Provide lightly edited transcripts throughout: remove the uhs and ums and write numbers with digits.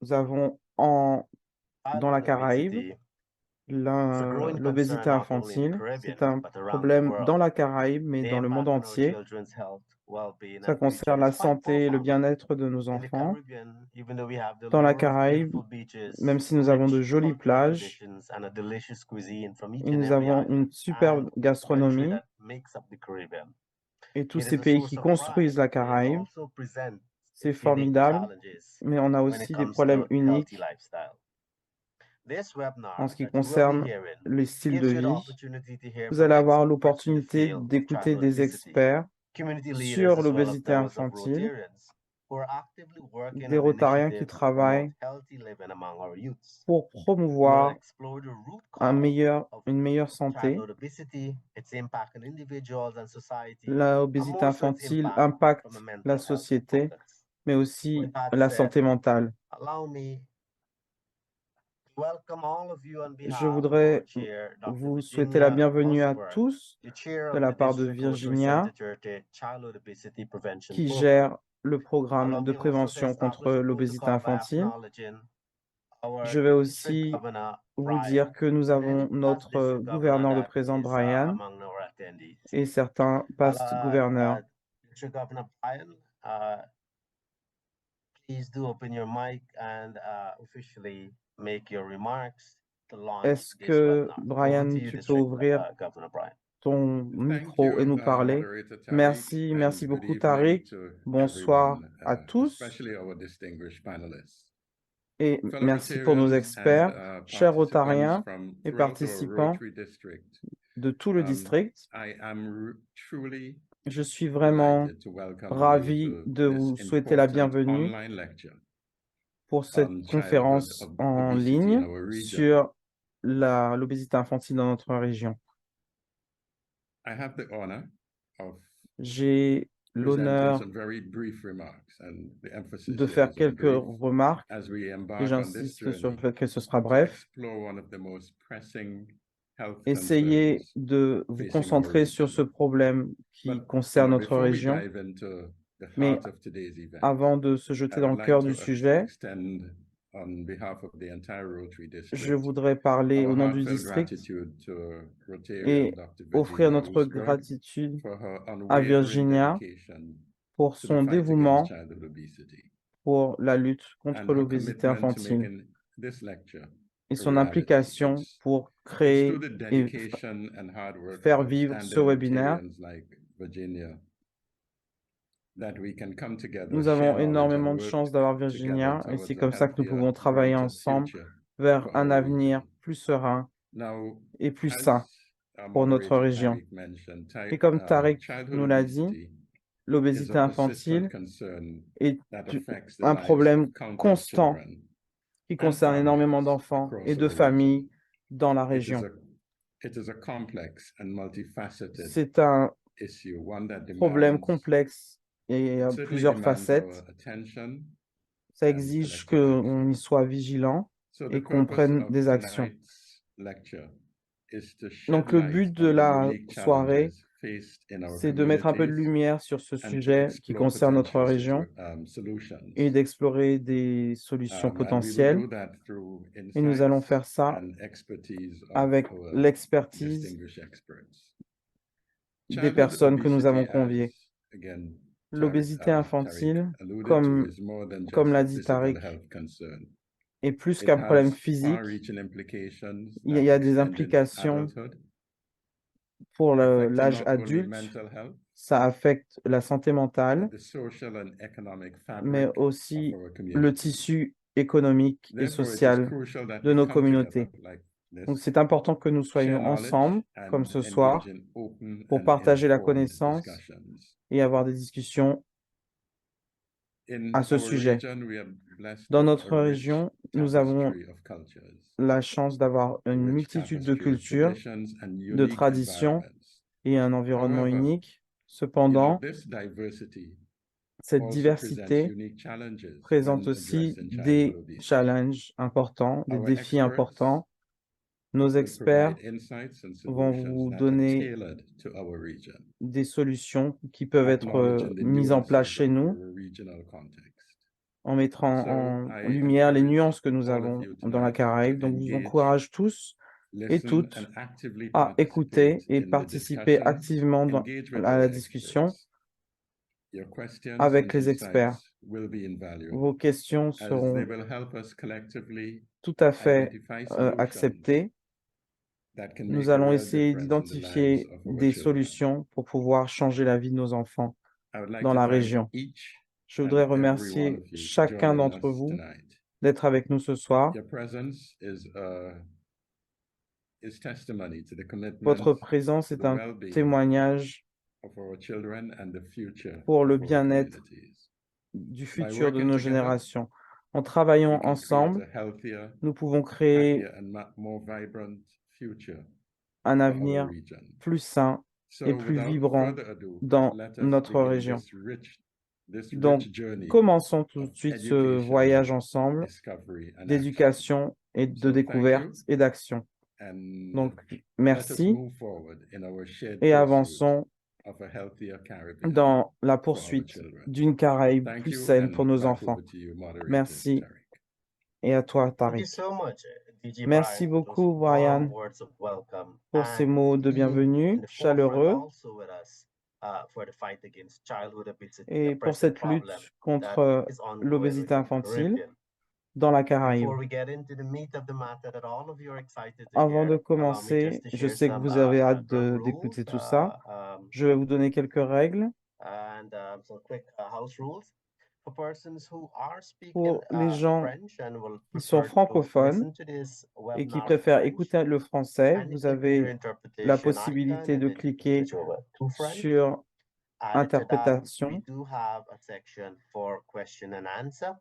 Nous avons dans la Caraïbe, Childhood obesity is a l'obésité growing concern infantile. not only C'est in the un Caribbean but problème around dans the la world. Caraïbe, mais dans le The monde impact on our entier. children's health, well-being, Ça and future concerne is la quite santé et le profound. bien-être de nos In the enfants. Caribbean, even though we have the Dans la most Caraïbe, beautiful même beaches, si nous avons de rich jolies cultural plages traditions, and a delicious cuisine from each et and nous every avons une island superbe and country gastronomie that makes up the Caribbean, et tous it ces is a pays qui source of construisent pride, la but it Caraïbe, also presents c'est its unique formidable, challenges mais on a when it aussi des comes problèmes to healthy uniques lifestyle. This en webinar ce qui that you will be concerne hearing les styles de gives you the vie. opportunity to hear Vous from allez avoir experts in the l'opportunité field of d'écouter childhood des obesity, experts community leaders, sur as well as l'obésité those of infantile, Rotarians who are actively working des on Rotariens qui initiatives to promote travaillent healthy living among our youths. pour We will promouvoir explore the root cause of une meilleure santé. childhood obesity, its impact on individuals and society, and L'obésité more so its infantile impact from a impacte la mental health société, context. mais With aussi that la said, santé mentale. allow me to welcome all of you on Je behalf of our voudrais chair, Dr. vous souhaiter la Virginia bienvenue à Osborne, tous the chair de of la the part de District Code Virginia, 2030 Childhood Obesity Prevention qui Program. gère le programme Allow de me also to prévention contre establish the l'obésité protocol by infantile. acknowledging our Je vais district aussi governor, vous dire Brian, que nous and any avons past notre district governor gouverneur, le that président is Brian, among our attendees. et certains past gouverneurs. District Governor Brian, please do open your mic and officially make your remarks to launch Est-ce this que, webinar. Over to Brian, you, tu peux District ouvrir Governor Brian. ton Thank micro et you, nous parler? Moderator Tariq, Merci, and merci good beaucoup, evening Tariq. to Bonsoir everyone, à tous especially our distinguished panelists. et Fellow merci pour nos Rotarians and experts, chers participants Rotariens from et throughout our participants Rotary district, de tout le district. I am truly Je suis vraiment delighted to welcome you ravi to de this vous souhaiter la important bienvenue online lecture pour cette on childhood conférence en obesity in ligne our region. sur l'obésité infantile dans notre région. I have the honor of J'ai presenting l'honneur some very brief remarks, and the emphasis de here faire is on quelques brief, remarques as we et embark on this j'insiste sur le journey fait que ce sera to bref. explore one of the most pressing health Essayez concerns de vous facing our concentrer sur region. ce problème qui But concerne notre before we région, dive into the mais heart of today's event, avant de se I jeter dans would le like cœur du to sujet, extend, on behalf of the entire Rotary je District, voudrais parler our au nom du heartfelt district gratitude to Rotarian et Dr. offrir Virginia notre Ousburg gratitude for her à unwavering Virginia dedication pour to the son fight against dévouement childhood obesity pour la lutte and contre her l'obésité commitment to infantile making this lecture et a son reality. implication pour It's through créer the et dedication and hard work of faire vivre ce outstanding webinaire. Rotarians like Virginia that we can come together, Nous share avons knowledge, and énormément de work chance d'avoir together Virginia et c'est towards a comme ça que nous healthier, pouvons travailler brighter ensemble future vers for un our avenir region. plus serein Now, et plus as sain our pour notre moderator région. Tariq mentioned, Et comme Tariq childhood nous l'a dit, obesity is a l'obésité persistent infantile concern est that affects the un lives of problème countless constant children qui and concerne énormément families d'enfants et across de our region. familles dans la It is région. a complex and multifaceted C'est un issue, one that problème demands, complexe et it à certainly plusieurs demands our facettes. attention Ça and exige collective qu'on y effort. soit vigilant So the et qu'on purpose prenne of des actions. tonight's lecture is to shed Donc le light but de on the la unique soirée, challenges faced in our c'est de mettre un peu de communities lumière sur ce and to sujet qui explore concerne notre potential région solutions. et d'explorer des solutions And we will potentielles. do that through Et nous allons insights faire ça and expertise of avec our l'expertise distinguished experts. des Childhood personnes que nous avons obesity, as conviées. again L'obésité Tariq infantile, alluded to, comme, is more than comme just l'a a dit physical Tariq, health concern. est plus It qu'un problème has physique. far-reaching implications Il that y a des extend into implications adulthood, pour affecting l'âge not only adulte. mental health, Ça affecte la santé mentale, but the social and economic mais fabric of aussi our le communities. tissu économique et Therefore, it is social crucial that de we nos come together communautés. like Donc, this, c'est important que nous share soyons ensemble, knowledge, comme and ce engage soir, in open pour and partager la informed connaissance discussions. et avoir des discussions In à ce our sujet. region, we are blessed Dans with notre a rich région, nous avons tapestry of cultures, la chance d'avoir a une rich multitude de tapestry of cultures, traditions and de unique traditions environments. et un environnement However, unique. Cependant, this diversity cette also presents diversité unique challenges présente when aussi addressing childhood des obesity. challenges importants, des Our défis experts importants. Nos will experts provide insights and vont solutions vous that are donner tailored to our region, des solutions qui peuvent être acknowledging the mises en place nuances chez of nous our regional context. en mettant So en I lumière les encourage nuances que nous all of avons you dans la tonight to Caraïbe. Donc, je vous engage, encourage tous et listen, toutes and actively à écouter participate et in the participer discussions, activement engage with à la our discussion experts. Your questions avec and les experts. insights will be invaluable Vos questions as they seront will help us collectively tout à fait identify solutions acceptées. that can Nous make a allons real essayer difference in the lives d'identifier of our des children. solutions pour pouvoir changer la vie de nos enfants I would like dans to la thank région. each Je voudrais and every one remercier of you for chacun joining d'entre us vous tonight. d'être avec nous ce soir. Your presence is testimony to the commitment Votre présence to est the un well-being témoignage of our children and the future pour le of our bien-être communities. du By futur de working nos together, générations. En we travaillant can create ensemble, a healthier, nous pouvons créer happier, and more vibrant future un for our avenir region. plus sain et So, plus without vibrant further ado, dans let us notre begin région. this Donc, rich journey commençons tout of de suite ce education, voyage ensemble discovery, and action. d'éducation et de So, thank découverte you, et d'action. and Donc, let us merci move forward in our shared et pursuit avançons of a healthier Caribbean dans la for our poursuite children. d'une Caraïbe Thank plus you, saine pour and nos back enfants. over to you, moderator Merci Tariq. et à toi, Thank you Tariq. so much, DJ Merci Brian, for those beaucoup, warm Brian, words of welcome pour ces and mots de being in bienvenue the forefront chaleureux also with us for the fight against childhood obesity, et a pour pressing cette lutte problem that contre is ongoing l'obésité within the infantile Caribbean. dans la Caraïbe. Before we get into the meat of the matter that all of you are excited to Avant de hear, allow me just commencer, to je share sais que some vous avez hâte ground d'écouter rules tout ça. Je vais vous donner quelques règles and some quick house rules for persons who are speaking pour les gens French and will qui sont prefer to francophones listen to this et qui webinar in préfèrent French. écouter le français. And you Vous click your avez la interpretation possibilité icon de and then you can cliquer switch over to French. sur Added to that, we interprétation do have a section for question and answer.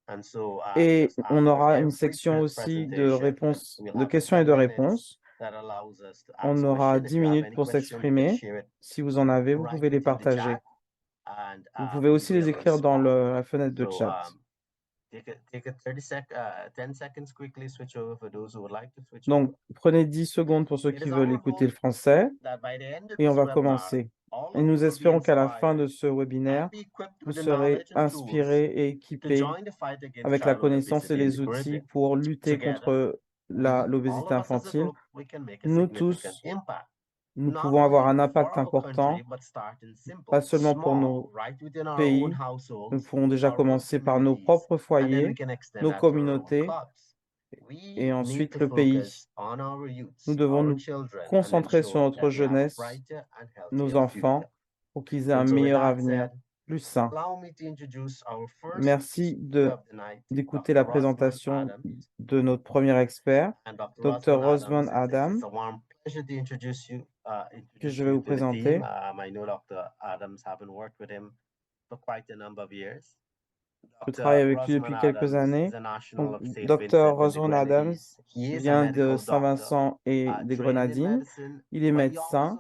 And so, et just on after aura une every section aussi de presentation, réponses, we'll de have questions et 10 de minutes réponses. that allows us to On ask aura questions. If 10 you have minutes any pour question, you can s'exprimer. share it Si vous en avez, vous right pouvez les within the partager. chat and Vous pouvez we aussi les will écrire dans respond. la fenêtre de So, chat. take a 10 seconds quickly switch over for those who would like to switch Donc, over. prenez 10 secondes pour ceux It qui is veulent our écouter le hope français that by the end of et on this va webinar, commencer. all Et of nous you will be espérons qu'à la fin inspired de ce webinaire, and be equipped vous with the serez knowledge and tools inspirés et to équipés join the fight against avec la childhood connaissance et obesity in les the outils Caribbean. pour lutter Together, contre all l'obésité of us as a infantile. group, we can make a Nous significant tous, impact. nous Not pouvons avoir only un for impact our important, country, but starting simple, pas seulement pour small, nos right within our own pays. Nous households, pouvons déjà our own commencer par nos communities, propres and then we foyers, can extend nos that to our own communautés clubs. et We need ensuite to le pays. focus on our youths, Nous devons our nous children, and concentrer sur ensure notre that they have a jeunesse, brighter and nos healthier enfants, future. pour qu'ils aient un And so with meilleur that avenir, said, plus sain. allow me to introduce our first Merci speaker of the night, d'écouter Dr. la Rosman présentation Adams. de notre premier expert, And Dr. Dr. Rosman Rosman Adams, Adam, it's a warm pleasure to introduce you que je vais vous to the présenter. team. I know Dr. Adams, having worked with him for quite a number of years. Je travaille avec lui depuis quelques années. Donc, Dr. Rosman Adams vient de Saint-Vincent et des Grenadines. Il est médecin.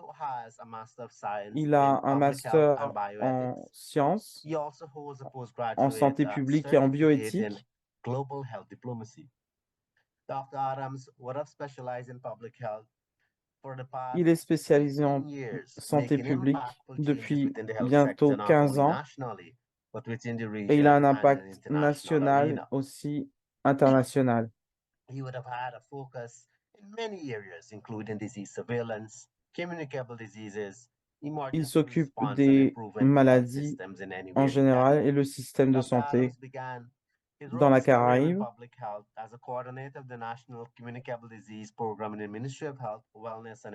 Il a un master en sciences, en santé publique et en bioéthique. Il est spécialisé en santé publique depuis bientôt 15 ans et il a un impact national aussi international. He would have had a focus in many areas, including disease surveillance, communicable diseases, Il s'occupe des maladies en général et le système de santé dans la Caraïbe.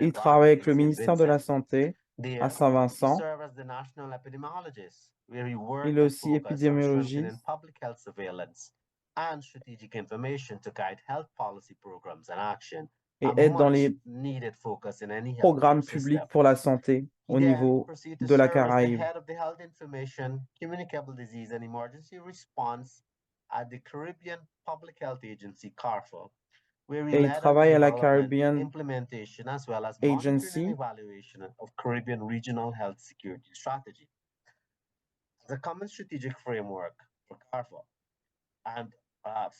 Il travaille avec le ministère de la Santé à Saint-Vincent. Il est aussi épidémiologiste and strategic information to guide health policy programs and action. Et aide dans les programmes publics pour la santé au niveau de la Caraïbe. Et il travaille à la Caribbean Agency. The common strategic framework for CARFA and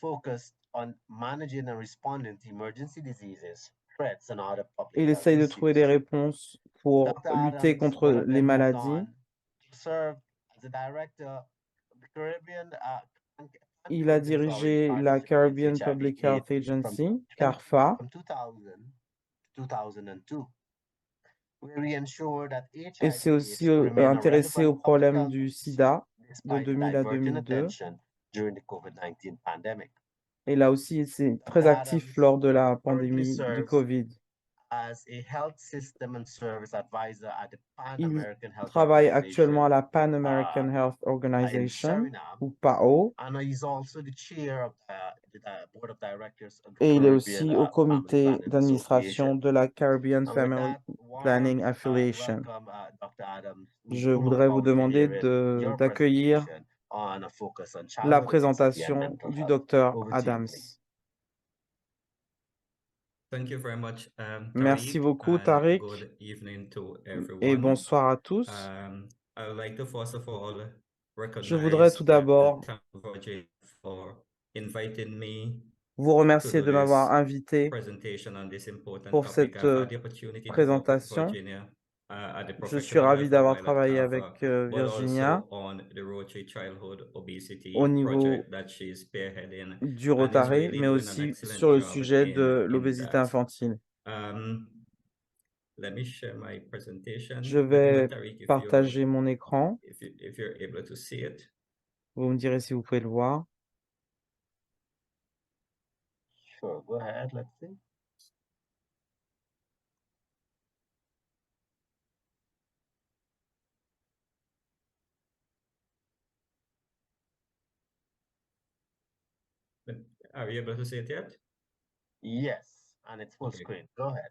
focused on managing and responding to emergency diseases, threats, and other public Il essaye de trouver des réponses pour lutter contre les maladies. Served as a director of the Caribbean Il a dirigé la Caribbean Public Health Agency, CARPHA, et s'est aussi intéressé au problème du sida de 2000 à 2002. Et là aussi, c'est très actif lors de la pandémie du COVID. Il travaille actuellement à la Pan American Health Organization, ou PAO, et il est aussi au comité d'administration de la Caribbean Family Planning Affiliation. Je voudrais vous demander d'accueillir la présentation du Dr. Adams. Merci beaucoup, Tariq, et bonsoir à tous. Je voudrais tout d'abord vous remercier de m'avoir invité pour cette présentation. Je suis ravi d'avoir travaillé avec Virginia au niveau du Rotary, mais aussi sur le sujet de l'obésité infantile. Je vais partager mon écran. Vous me direz si vous pouvez le voir. Sure, go ahead, let's see. Are you able to see it yet? Yes, and it's full Okay. screen. Go ahead.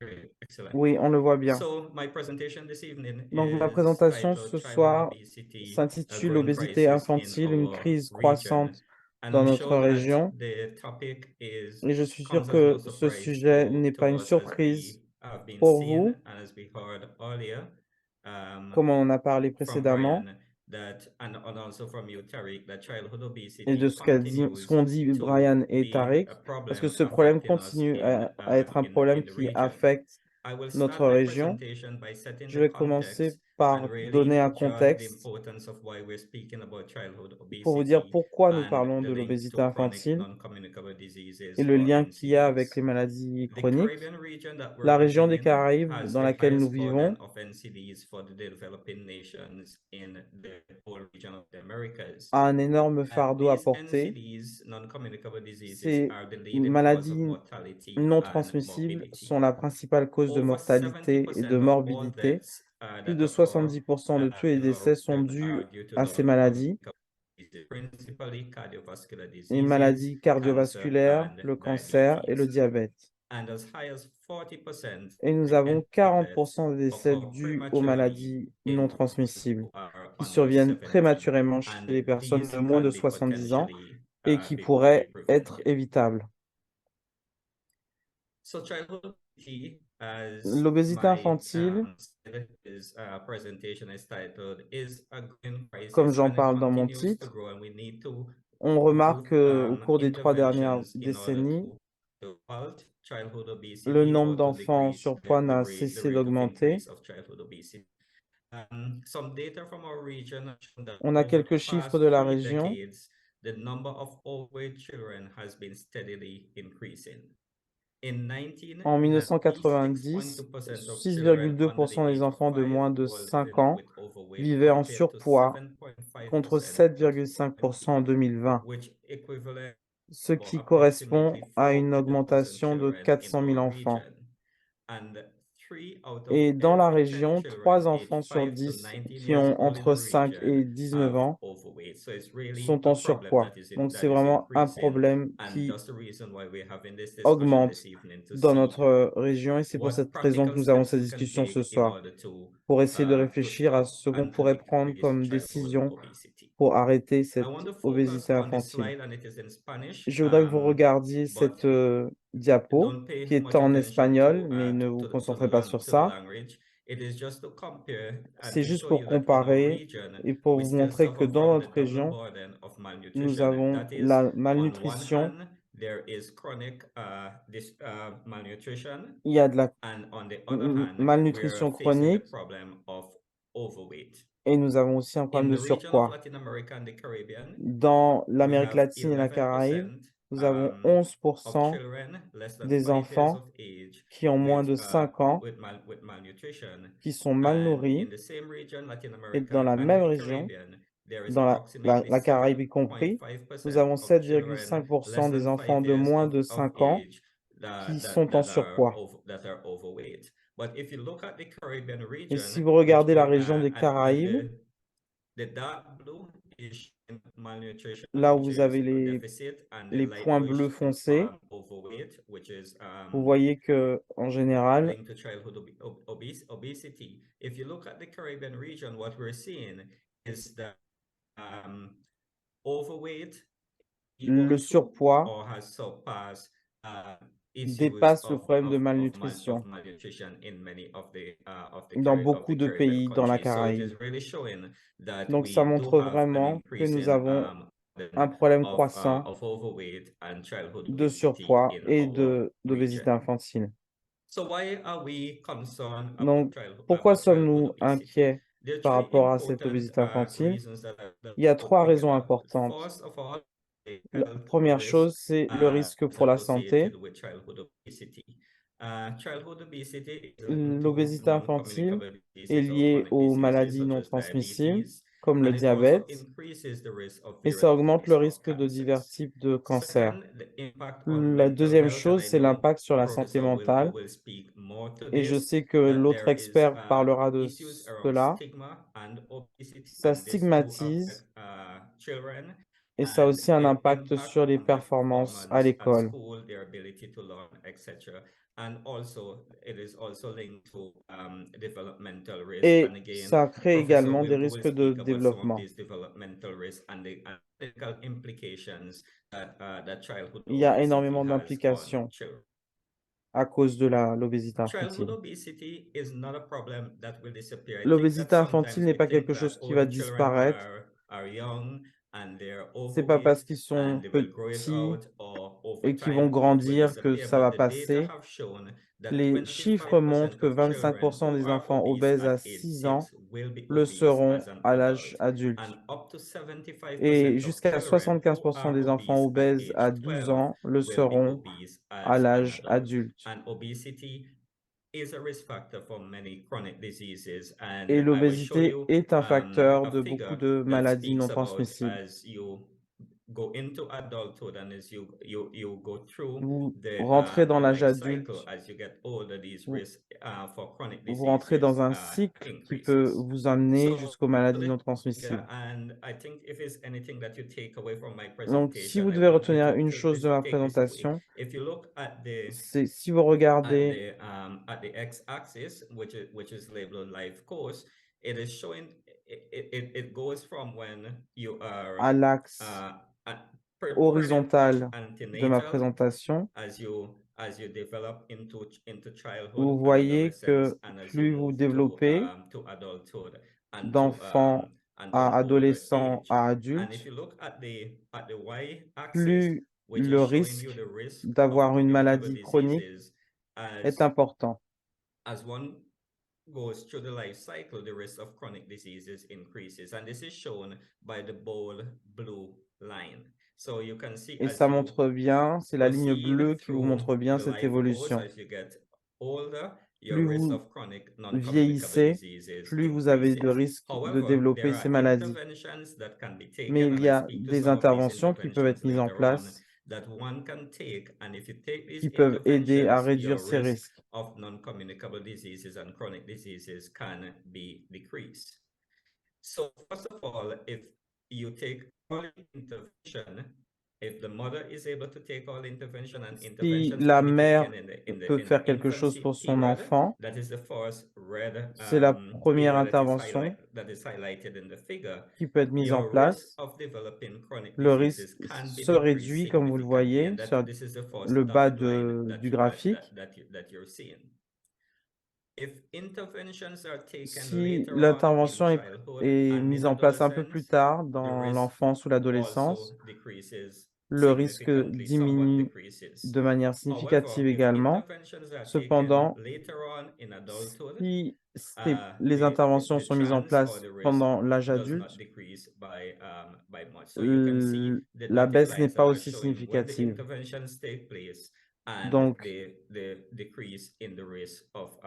Great, excellent. Oui, on le voit bien. So my presentation this evening Donc, ma is présentation ce titled Childhood soir Obesity, a s'intitule Growing L'obésité Crisis in infantile, une our crise region. croissante And dans I'm notre sure that région. the topic is Et je suis sûr comes as que no ce surprise sujet n'est to pas une us as surprise we have been pour seen vous, and as we heard earlier comme on en a parlé from précédemment, Brian, that and also from you, Tariq, that childhood et obesity de ce qu'ont dit continues Brian to et be Tariq, a parce que problem ce problème affecting us continue in à être un problème the qui region. affecte I will start notre my région. presentation by setting Je the vais commencer context par and really donner un draw the contexte importance of why we're speaking about childhood pour vous dire obesity pourquoi nous and parlons the de link l'obésité to chronic infantile non-communicable diseases et le or lien qu'il y a avec NCDs. les maladies The chroniques. Caribbean region that we're La région des living in Caraïbes has dans the laquelle nous highest vivons burden of NCDs for the developing nations in the whole region of the Americas. a un énorme And fardeau à these porter. NCDs, non-communicable diseases, Ces are the leading cause of maladies mortality non and transmissibles morbidity. sont la principale cause de Over mortalité et 70% de of all morbidité. deaths Plus that de occur 70% de tous les in our décès sont region dus are due to à ces maladies, non-communicable diseases, principally cardiovascular les diseases, maladies cancer, cardiovasculaires, and le cancer et le diabetes. diabète. And as high as 40% Et nous of avons deaths 40% des décès occur dus aux prematurely maladies non in transmissibles who are qui under surviennent 70, prématurément chez and les personnes these de moins de can be 70 ans potentially et qui be pourraient être prevented. évitables. So childhood obesity, as L'obésité my infantile, presentation is titled, is a growing comme crisis j'en and it parle dans mon continues to titre, grow, and we need to on improve remarque au cours des 3 dernières interventions in order décennies, to halt childhood le obesity nombre or to d'enfants decrease surpoids n'a the cessé rate of d'augmenter. increase of childhood obesity. Some data from our region have shown that On a over quelques the chiffres past de la 3 région. decades, the number of overweight children has been steadily increasing. In En 1990, 1990, 6,2% des enfants de moins de 5 ans vivaient en surpoids contre 7,5% en 2020, ce qui correspond à une augmentation de 400 000 enfants. Et dans la région, 3 enfants sur 10 qui ont entre 5 et 19 ans sont en surpoids. Donc, c'est vraiment un problème qui augmente dans notre région et c'est pour cette raison que nous avons cette discussion ce soir, pour essayer de réfléchir à ce qu'on pourrait prendre comme décision pour arrêter cette obésité infantile. Je voudrais que vous regardiez cette diapo qui est en espagnol, mais ne vous concentrez pas sur ça. C'est juste pour comparer et pour vous montrer que dans notre région, nous avons la malnutrition. Il y a de la malnutrition chronique Et nous avons aussi un In problème the de region of surpoids. Latin America and the Caribbean, Dans we l'Amérique have latine et la Caraïbe, 11% nous avons of 11% children less than des 5 years enfants of age qui ont moins with de 5 ans with malnutrition. qui sont And malnourris. in the same region, Latin Et dans America la and même the région, Caribbean, there is dans approximately la Caraïbe y compris, nous 7.5% avons of children 7,5% less des than enfants 5 de years moins de of 5 ans age qui sont en surpoids. that are overweight. But if you look at the Caribbean Et si region, vous regardez la which région des and Caraïbes, the dark blue is malnutrition, là où which vous avez is deficit, and the les light points blue bleus is foncés, overweight, which is vous voyez que en général, linked to childhood obesity. If you look at the Caribbean region, what we're seeing is that overweight le surpoids or has surpassed issues dépasse le problème de malnutrition malnutrition in many of the dans beaucoup de Caribbean pays dans la countries. So it Caraïbe. is really showing that Donc ça we do montre have an vraiment que nous increasing avons un problème croissant of overweight and childhood de obesity surpoids in et our d'obésité region. infantile. So why are we concerned Donc, about pourquoi childhood sommes-nous obesity? inquiets There are par three rapport à cette important obésité infantile? reasons that Il y a 3 raisons particular. importantes. First of all, the La health première risk chose, c'est le risque pour la santé. associated with childhood obesity. Childhood obesity is linked to L'obésité infantile non-communicable est diseases or liée chronic aux diseases maladies such non as transmissibles, diabetes, comme le and it also diabète, increases the risk of et ça various augmente types le of risque de divers cancers. types de cancers. Second, the impact on La mental deuxième health, and chose, I c'est know l'impact sur la santé Professor mentale. will speak more to Et je this, sais que that l'autre there is expert parlera de issues around cela. stigma and obesity, Ça and this do stigmatise affect children, et ça a and aussi un it impact impact sur les on their performances à performance at l'école. school, their ability to learn, etc. And also, it is also linked to developmental risk. Et And again, ça crée Professor également des will risques de speak about some of développement. these developmental risks and the clinical implications that childhood Il y a obesity énormément has on d'implications children. à cause de l'obésité Childhood infantile. obesity is not a problem that will disappear. I think that L'obésité infantile sometimes n'est we pas think quelque that chose qui va the children disparaître. are young and they're C'est pas parce overweight qu'ils and sont they will grow it petits out, or over et qu'ils vont time it will grandir que disappear. ça But va the data passer. have shown that Les chiffres montrent 25% que of children 25% who des are enfants obese obèses at à age 6 ans 6 will be le obese seront as an à l'âge adult, adulte. and up to 75% Et of jusqu'à children who 75% are des enfants obese at obèses à age 12 12 ans le will be seront obese à as an l'âge adult. adulte. And obesity is a risk factor for many chronic diseases. And Et I will show l'obésité you est un facteur a de beaucoup figure de that maladies speaks non about transmissibles. as you go into adulthood and as you go through Vous the rentrez dans l'âge life adulte, cycle, as you get older, these vous, risks for chronic vous rentrez diseases dans un cycle qui peut increases. vous amener So jusqu'aux maladies this non figure, transmissibles. and I think if it's anything that you take away from my Donc, si presentation, vous I devez want you retenir une to chose de ma take this away. présentation, If you look at c'est si vous regardez at the x-axis, which is labeled life course, it is showing it goes from when you are à l'axe horizontal de ma antenatal, présentation, as you develop into childhood vous and voyez adolescence, que and as you plus vous move développez to adulthood and d'enfants to à an older adolescents age. à And if adultes, you look at the y-axis, plus which le is showing you risque the risk of d'avoir une communicable maladie chronique diseases, est important. as one goes through the life cycle, the risk of chronic diseases increases. And this is shown by the bold blue line. So you can see Et as ça you montre bien, c'est la ligne proceed bleue qui vous through montre bien the cette life course, évolution. as you get older, your Plus risk vous of chronic non-communicable vieillissez, diseases plus vous avez de increases. risques de However, développer there ces are maladies. interventions that can be taken, Mais il and y I a speak to des some of these interventions qui peuvent être interventions mises en later on, place that one can take, and if you take these qui peuvent aider à interventions, réduire your ces risk risques. of non-communicable diseases and chronic diseases can be decreased. So first of all, if you take early intervention, if the mother is able to take all intervention, and Si interventions la can be mère taken peut in faire the quelque chose infancy pour son period, enfant, that is the first red c'est la première area intervention that is highlighted in the figure. qui peut être mise en Your risk place. of developing chronic Le risque diseases can be se decreased réduit, comme vous le significantly, voyez, and sur this is the first le bas dotted line du graphique. that you're seeing. If interventions are taken Si later on in l'intervention childhood est and in mise en place un peu plus adolescence, tard the dans risk l'enfance ou l'adolescence, also decreases le risque significantly, somewhat diminue decreases. de manière However, significative if également. interventions are taken Cependant, later on in adulthood, si les the interventions sont mises en chance or place the risk pendant l'âge does not adulte, decrease by much. So you can see the la baisse n'est declines pas that are aussi showing when the significative. interventions take place and Donc, the decrease in the risk of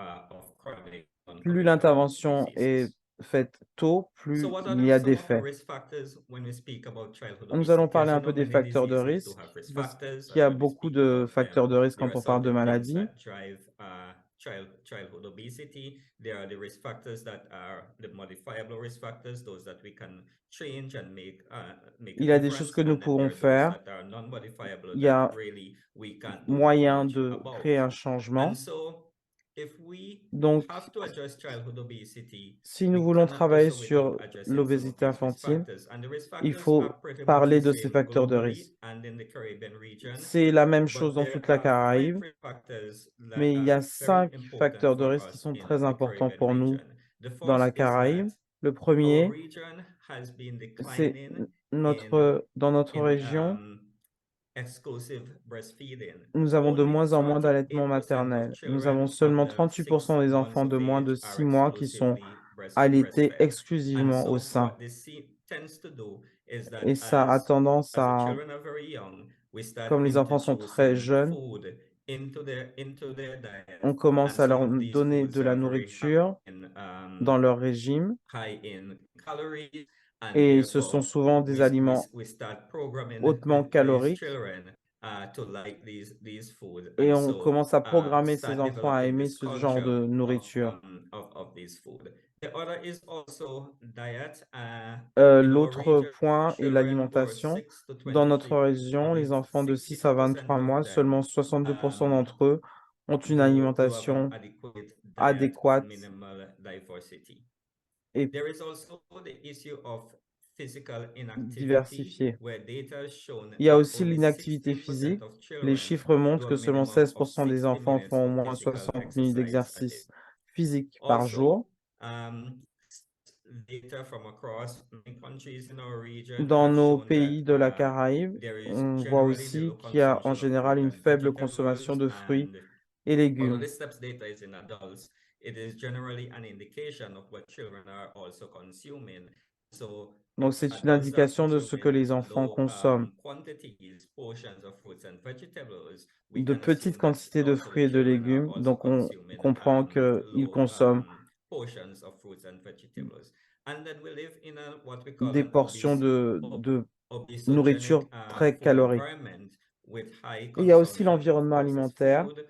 chronic plus non-communicable l'intervention est diseases. faite tôt, So plus what il y are a some of the d'effets. risk factors when we speak about childhood Nous allons obesity? parler As un you peu know, des many facteurs de diseases do risque, have risk parce factors, qu'il y and a when we beaucoup speak de about facteurs them, de risque there quand are on parle de certain things maladies. that drive childhood obesity. There are the risk factors that are the modifiable risk factors, those that we can change and make a Il y a des choses difference, que nous and then there pouvons are those faire. that are non-modifiable Il y that a really we can't do moyen much de about. créer un And changement. so if we Donc, have to address childhood obesity, si nous we voulons cannot do travailler so without sur addressing some l'obésité of these risk infantile, factors. And the risk il factors are faut pretty much parler the de ces same facteurs de globally risque. and in the Caribbean region. C'est la même chose But dans there toute la are Caraïbe, 5 risk factors that mais il y a are very 5 important facteurs de for risque qui us sont in très the importants Caribbean pour nous region. The dans la first is Caraïbe. that Le our premier, region has been c'est declining dans notre in région, exclusive breastfeeding. nous avons de Only moins en moins d'allaitement 38% of maternel. Nous children avons seulement under 6 38% des months enfants de of moins de age are 6 mois qui sont exclusively allaités breastfed. And exclusivement au so sein. what this tends to do is Et that ça a tendance as the à, children are very young, we start comme les enfants sont très introducing jeunes, food into their diet, on commence and à some leur of these donner foods de la are very nourriture dans leur régime high in calories, and et ce sont therefore souvent des aliments we start programming hautement these caloriques children to like these foods, et and on so commence à programmer ces start enfants à developing aimer this ce genre culture de nourriture. of these food. The other is also diet. In our L'autre region, point est children were l'alimentation. 6 to Dans 23 notre région, les enfants de 6 à 23 60% of mois, them seulement 62% d'entre eux ont une do have an alimentation adequate diet of adéquate minimal diversity. et There is also the issue of physical inactivity, diversifiée. where data has shown Il y a that aussi only l'inactivité 16% physique. of Les children chiffres montrent do que a seulement minimum of 16% des 60 enfants minutes font au of moins physical 60 minutes exercise a day. d'exercice physique par jour. Also, data from across many countries in our region Dans have nos shown pays de that la Caraïbe, there is on voit generally the aussi low qu'il y a en consumption of général fruit une and faible consommation de vegetables, fruits and et although légumes. this STEPS data is in adults, it is generally an indication of what children are also consuming. So Donc, if c'est une adults are indication de ce que consuming les enfants low consomment. quantities, portions of fruits and vegetables, we De can petites assume that quantités de also the fruits et de children are légumes. also Donc, on consuming comprend qu'ils low consomment portions of fruits and vegetables. And then we live in what we call des an portions de obesogenic nourriture très food calorique. environment with high Il y a aussi consumption of l'environnement processed alimentaire food,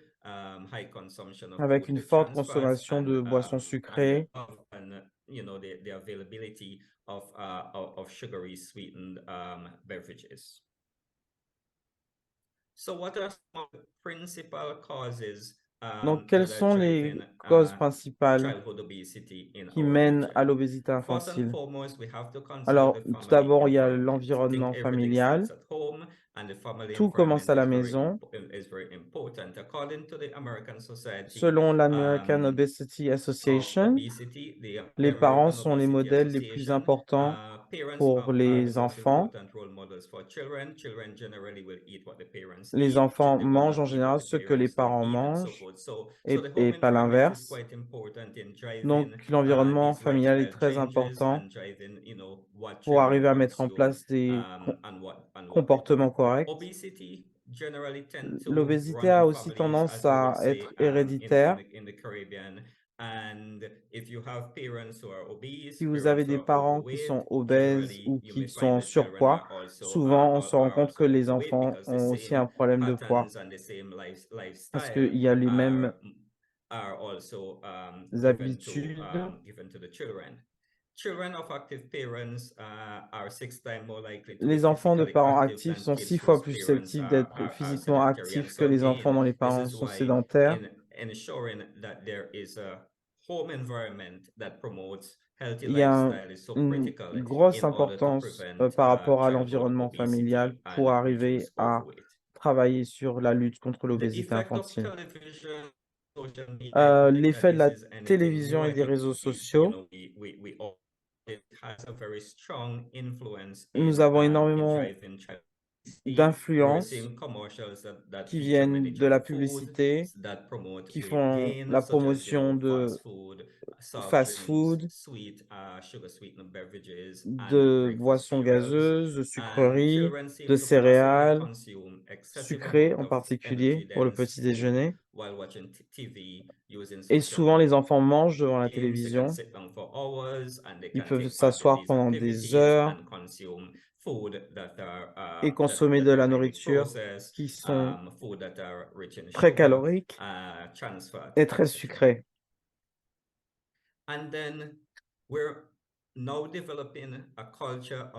high consumption of avec food une with forte trans fats, consommation de boissons sucrées the availability of sugary sweetened beverages. So what are some of the principal causes Donc, quelles that are sont les driving causes principales childhood obesity in qui our mènent à region? l'obésité First and infantile? foremost, we have to consider Alors, the tout family d'abord, il y a environment. I l'environnement think everything familial. starts at home, and the family Tout commence environment à la is maison. very important. According to the American Society Selon l'American Obesity of Association, Obesity, les the parents American sont les Obesity modèles les plus Association, importants parents pour are les the most enfants. important role models for children. Children generally will eat what the parents Les eat. enfants They will mangent not en eat what général the ce que les parents don't parents eat, and so mangent forth. So the et home pas environment is l'inverse. quite important in Donc, driving l'environnement these familial est lifestyle très changes important and driving, what pour children arriver à mettre en consume place des and what they do. comportements corrects. Obesity generally tend to L'obésité run in a aussi families, tendance as we à would être say, héréditaire. in the Caribbean. And if you have parents who are obese, Si vous avez parents who des are parents qui overweight, sont obèses generally ou you may qui sont find en that children surpoids, are also souvent on se rend compte que les overweight enfants because the ont aussi un same problème de poids patterns and the same parce lifestyle qu'il y a les mêmes are also habitudes. given to the children. Children of active parents are 6 times more likely to be Les enfants de physically parents active actifs than sont kids 6 fois whose plus parents susceptibles d'être are physiquement sedentary. And actifs que so les enfants again, dont les this parents is sont why sédentaires. in ensuring that there is a home environment that promotes healthy Il y a lifestyle is so une critical grosse in order to importance prevent par rapport à childhood l'environnement familial obesity pour and arriver reduce à overweight. travailler sur la lutte contre The l'obésité effect of infantile. television, social media, I don't think that L'effet de this la is anything new. télévision et I des think réseaux sociaux. we all, it has a very strong influence Nous in avons énormément driving child d'influence qui viennent de la food publicité, that promote qui weight font gain, la such as, promotion de soft fast drinks, food, sweet, sugar sweetened beverages, and de breakfast boissons cereals. gazeuses, de And sucreries, children de seem to possibly céréales, consume excessive sucrées amount en of energy particulier pour le dense petit food déjeuner. while watching TV, using Et social souvent, les media enfants mangent devant la games. They can télévision. sit down for hours and they Ils can peuvent take part in s'asseoir these pendant des activities heures and consume food that are et consommer that de are la highly nourriture processed, qui sont food that are rich in très sugar, caloriques trans fat, et très etc. sucrées. And then we're now developing a culture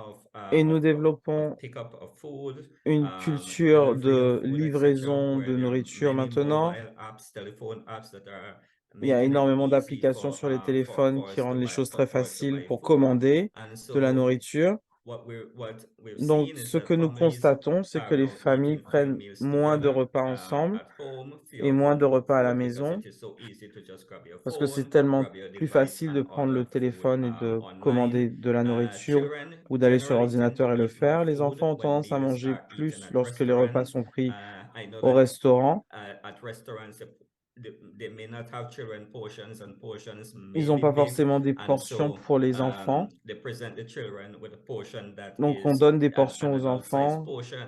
Et nous développons pickup of food, une culture delivery of de food, etc., livraison where de there are nourriture many maintenant. mobile apps, telephone apps that are Il y a making it énormément easy d'applications sur les téléphones for qui us to rendent les buy choses très for us to faciles buy pour food. commander And de la so nourriture. what we've Donc, seen is ce that que nous families constatons, c'est que are les now familles eating fewer prennent meals moins de together repas ensemble at home, et fewer moins de repas à la food, because maison it is so easy to just grab your parce que c'est phone, tellement grab your plus device, facile de and prendre order le food téléphone et de online. commander de la nourriture Children ou d'aller sur generally tend to l'ordinateur et le eat more faire. Les food enfants ont when tendance à meals manger are eaten plus at lorsque les repas restaurant. sont pris I know au that restaurant. at restaurants they may not have children portions, and portions Ils may n'ont be pas big, forcément des and portions so pour les enfants. they present the children with a portion that Donc, on is donne des an portions aux adult size enfants portion,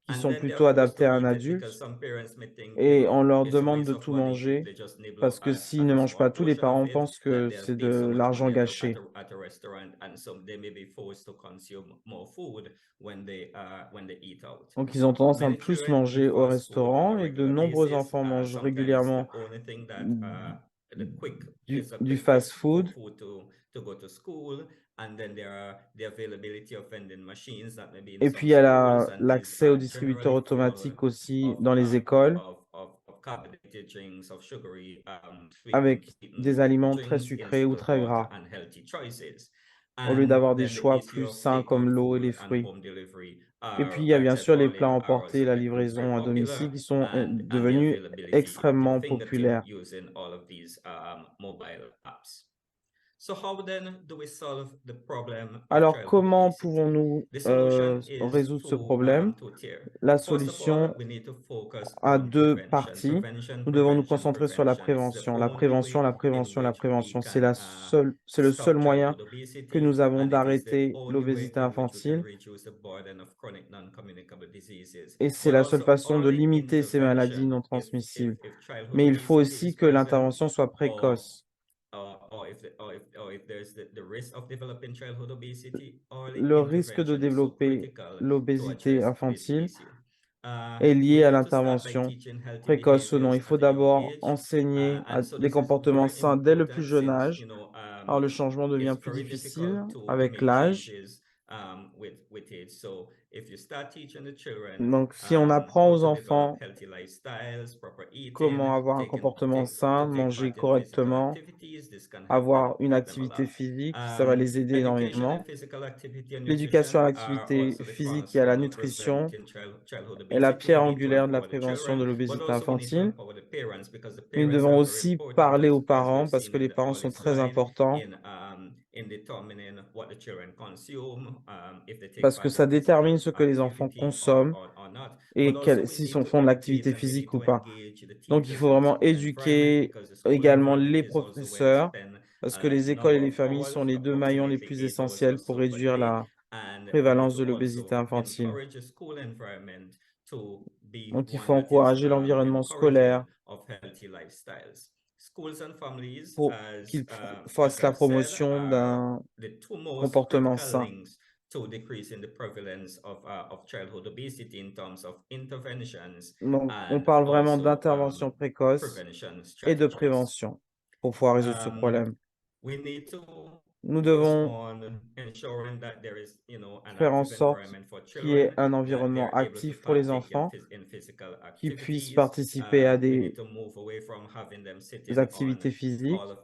qui and sont then they are plutôt forced adaptés to à un eat it because adulte some parents may think, et on leur it's a demande waste de of tout money if manger they just nibble parce que s'ils at ne a mangent small pas tout, les portion of parents it, pensent that que they'll c'est pay so de much l'argent money gâché. at a restaurant, and so they may be forced to consume more food when they eat out. Donc, ils ont tendance à Many plus children manger eat au fast food on a restaurant et de regular nombreux basis. enfants mangent Sometimes it's the régulièrement only thing that the quick it's a du quick fix for fast-food. food to go to school. And then there are the availability of vending machines that may be in Et some puis, il y a schools, and these l'accès aux are distributeurs generally full automatiques aussi of dans les écoles carbonated drinks, of sugary, avec sweetened des aliments très drinks sucrés instead ou of très water gras, and healthy choices. au lieu And d'avoir des then the choix issue plus of sains comme takeout l'eau et les food and fruits. home delivery Et puis, il y a like bien said sûr les plats earlier, are emportés, also la becoming very livraison à popular, domicile qui sont and the devenus availability extrêmement fingertip populaires. using all of these mobile apps. So how then do we solve the problem of Alors, childhood comment obesity? pouvons-nous The solution is résoudre ce problème? two tier. La First of all, solution we need to focus a on deux prevention. parties. Nous devons nous concentrer sur la Prevention is the prévention. La only prévention, way la in prévention, la which we prévention. can C'est le seul stop moyen childhood que obesity, nous avons and it is the d'arrêter only way l'obésité in which we can infantile. reduce the burden of chronic non-communicable diseases. Et c'est But la seule also façon de early limiter ces maladies intervention non transmissibles. if childhood Mais il faut obesity aussi is que present, l'intervention soit précoce. or if there's the risk of developing childhood obesity, early Le risque de intervention is so développer critical to l'obésité address this infantile issue. est We lié à need to start by l'intervention teaching healthy précoce ou non. behaviors Il faut at a young d'abord age. enseigner And so des this is comportements very sains dès le plus important jeune since, âge. Alors le changement devient it's plus very difficile difficult to avec make l'âge. changes with age. So if you start teaching the children Donc si on apprend how aux to develop enfants healthy lifestyles, proper eating, comment avoir un comportement sain, to take manger part in physical correctement, activities, this can avoir une help them a activité lot. physique, ça va les aider Education in énormément. physical activity and L'éducation à nutrition are l'activité also the physique et à la cornerstone of nutrition preventing childhood est la obesity. pierre We need to angulaire de la empower the prévention de children, but l'obésité also we need to infantile. empower the parents, because the Mais nous parents devons are very aussi important, parler aux as we've parents parce seen que in les the parents early sont très slide, importants in determining what the children consume, if they take parce que part ça in détermine ce physical que les enfants activity consomment or not. et But also we s'ils need to font de educate l'activité and we need physique ou to pas. engage the Donc, il teachers faut in the vraiment school environment, éduquer because the school également environment les is also where we professeurs spend parce que a les écoles number et les of familles hours, sont les deux maillons les approximately plus 8 hours or essentiels pour so per réduire day. la And we need prévalence to de l'obésité also infantile. encourage the school environment to be Donc, il faut one that is encourager l'environnement encouraging scolaire of healthy lifestyles. Schools and families, pour qu'ils as fassent la I've said, promotion are d'un the two most comportement critical sain. links to decreasing the prevalence of childhood obesity in terms of interventions Donc, on and parle vraiment also d'intervention précoce prevention et de strategies. prévention pour pouvoir résoudre ce problème. We need to Nous focus devons on ensuring that there is, an faire en active sorte environment for qu'il y ait children, un that environnement they're able to actif pour les partake enfants, in physical qui puissent activities. participer à We need des to move away from having them sitting activités on physiques. all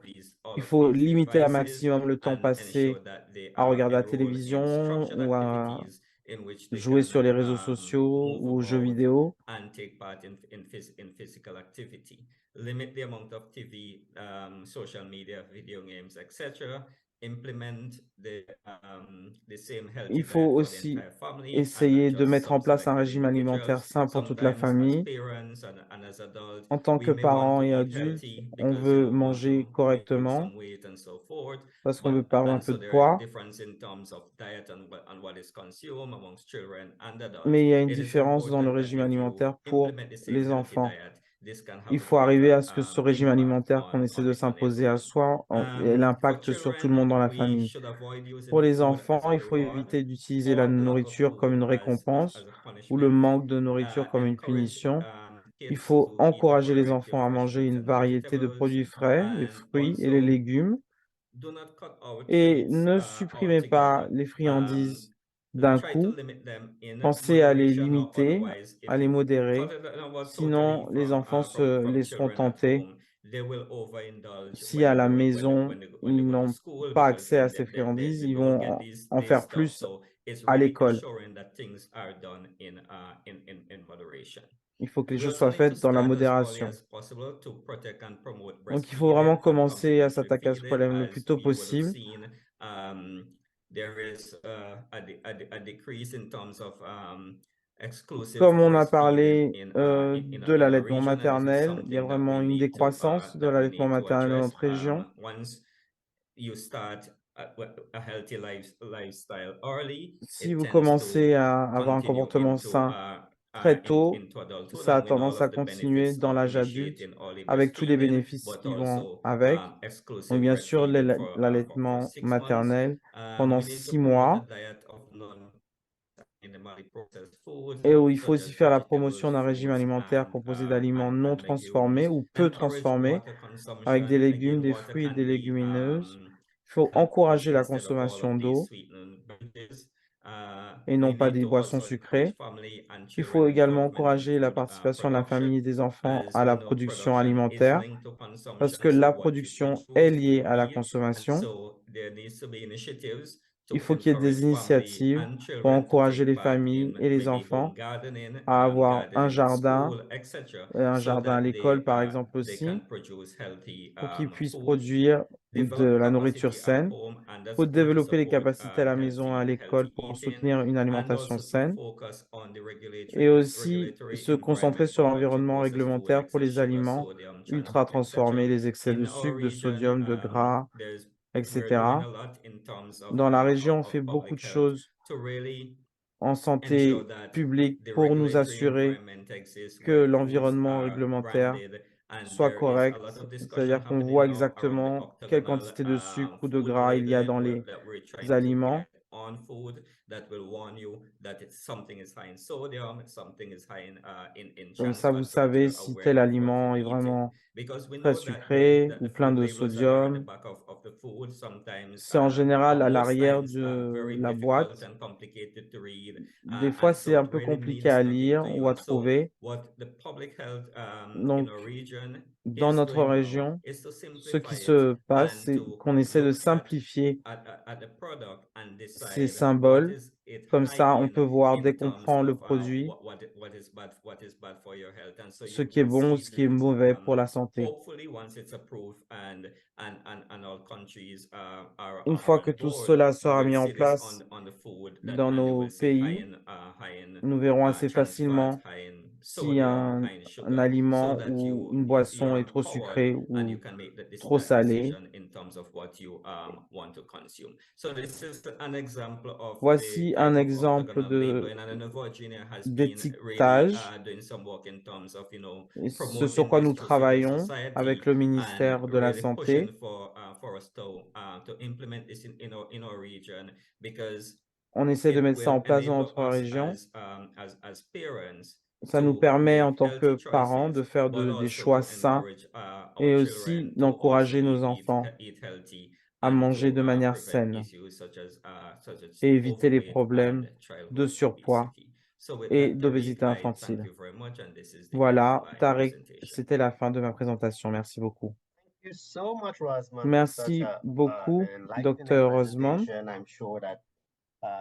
Il of faut these limiter un devices maximum le temps and ensure passé that they à are regarder la enrolled in télévision structured ou à activities in which they jouer can sur les réseaux sociaux move ou aux jeux about vidéo. and take part in physical activity. Limit the amount of TV, social media, video games, etc. implement the same healthy Il faut diet for the aussi entire family and not essayer de just mettre en some place un selected régime alimentaire individuals. sain pour toute la Sometimes as famille. parents and as adults, En tant we que may want parents to et eat adultes, healthy on because, veut want to manger lose correctement some weight and so forth. parce qu'on veut perdre un And peu so de there is a poids, difference in terms of diet and what is consumed amongst children and adults. mais il y a une It is différence dans le important that régime if you alimentaire pour implement the same les healthy enfants. diet, this can have Il a faut arriver greater à ce que ce régime impact alimentaire qu'on essaie de on s'imposer à everyone. soi ait For l'impact sur tout le monde children, dans la we famille. should avoid using Pour les food as enfants, a il faut reward éviter d'utiliser la or lack of nourriture comme food une as récompense a ou le punishment. manque de nourriture comme une Encourage punition. Il kids faut to eat a encourager les variety of enfants à fresh manger fruits une and variété de vegetables, produits frais, les and fruits et les also légumes. do not cut out Et treats ne supprimez pas altogether. les friandises We d'un try to coup. limit them in Pensez à les moderation, or limiter, otherwise, if à les you modérer. cut it out totally Sinon, les enfants se from laisseront children at tenter. home, they will overindulge Si à la maison, when they ils go to n'ont school, pas because accès à ces they friandises, ils don't vont get en these faire stuff. plus So it's à really l'école. ensuring that things are done in moderation. Il faut que les We choses also soient need to faites dans la start as early modération. as possible to protect and promote Donc, il faut vraiment breastfeeding and commencer à complementary s'attaquer à ce feeding. problème le plus As tôt you would have possible. seen, there is a decrease in terms of exclusive Comme on a breastfeeding parlé in de our l'allaitement region, and this is maternel, il y a something vraiment une décroissance de l'allaitement maternel dans address. notre région. Once you start a healthy lifestyle early, Si it vous tends commencez to à avoir un continue comportement sain très tôt, into adulthood, ça a and with all tendance à of the continuer benefits dans of l'âge adulte initiating early avec tous les breastfeeding, bénéfices but qui vont also avec. Donc, exclusive bien sûr, breastfeeding for l'allaitement 6 months. maternel pendant We need to 6 promote a mois. diet of non-animally processed foods, Et où il faut such aussi as faire la vegetables, promotion d'un régime fruits, alimentaire composé d'aliments non and transformés legumes. ou peu Encourage transformés, water avec des consumption. légumes, Again, des water fruits et can des be légumineuses. Il faut encourager la instead of all consommation of these d'eau sweetened beverages. et We non pas need des to boissons also encourage sucrées. family and Il children faut également involvement in encourager la food participation de la production. famille et des enfants As à we la know, production production is alimentaire linked to parce consumption, que so la what you production est choose liée to à la eat, and consommation. so there needs to be initiatives Il to faut qu'il y ait des encourage family initiatives and pour children to encourager take les part familles in et les maybe home enfants gardening, à avoir un gardening in jardin, school, etc., et un so jardin à that l'école par exemple they can aussi, produce healthy pour qu'ils puissent foods. produire de Develop la nourriture capacity at saine. home, and Il that's faut going to développer les support capacités à la maison et à l'école healthy pour eating, soutenir une and alimentation also to saine focus on the et aussi regulatory se concentrer environment sur for l'environnement ultra-processed food, réglementaire pour excess les sugar, aliments sodium, ultra trans, etc. transformés, les excès de In our sucre, de region, sodium, de gras, we're doing a etc. lot in terms Dans la région, on of fait beaucoup public de health choses to really en ensure santé that publique the pour nous regulatory assurer environment exists que where foods l'environnement are réglementaire branded, and soit there is a correct, lot of discussion c'est-à-dire qu'on happening voit now around the exactement quelle octagonal quantité de sucre ou de food gras il y a dans labeling les that we're trying to aliments. get on food, that will warn you that something is high in sodium, something is high in Comme trans ça, vous fat, so that savez you're si aware tel of what aliment you're est eating. vraiment Because we très know sucré that ou the plein food de labels that are at the sodium. back of the food sometimes C'est en général are à most l'arrière times de very la difficult boîte. and complicated to read, Des fois, and c'est so un it peu really compliqué means à nothing lire to ou you. à And so trouver. what the public health in Donc, our region dans is notre doing now région, is to ce simplify qui it se passe, and c'est to qu'on essaie de look simplifier at the product and ces decide what symboles. is it Comme high ça, on peut voir in dès qu'on terms prend le of produit what is bad for your health. And so ce you qui est would bon ou see ce qui est that mauvais pour la santé. hopefully once it's approved and all countries are Une fois que on tout board, cela you sera will mis en see this place on the food, dans and you nos will see pays, nous verrons assez trans fat, facilement high in si sodium, high in un sugar, so aliment that ou une boisson you're est trop empowered sucré and you ou can make trop that salé. decision in terms of what you want to consume. So this is an example of the Voici un type of exemple octagonal labeling, and I know Virginia has been really d'étiquetage, doing some work in terms of et ce sur promoting quoi nous this to civil travaillons avec society le and ministère de la really pushing Santé. for us to implement this in our region, because On essaie de it mettre ça will en place dans enable notre us région. as parents Ça nous to permet en make tant que healthy parents de choices, faire but des also choix to sains encourage our et aussi children to also d'encourager nos eat enfants healthy à and manger to de manière prevent saine issues such as et éviter les overweight and problèmes de childhood surpoids obesity. So with et that, Tariq, d'obésité I thank infantile. you very much, and this is the end of Voilà, my Tarek, presentation. c'était la fin de ma présentation. Merci beaucoup. Thank you so much, Rosman, for such Merci beaucoup, an enlightening Dr. Osmond. presentation. I'm sure that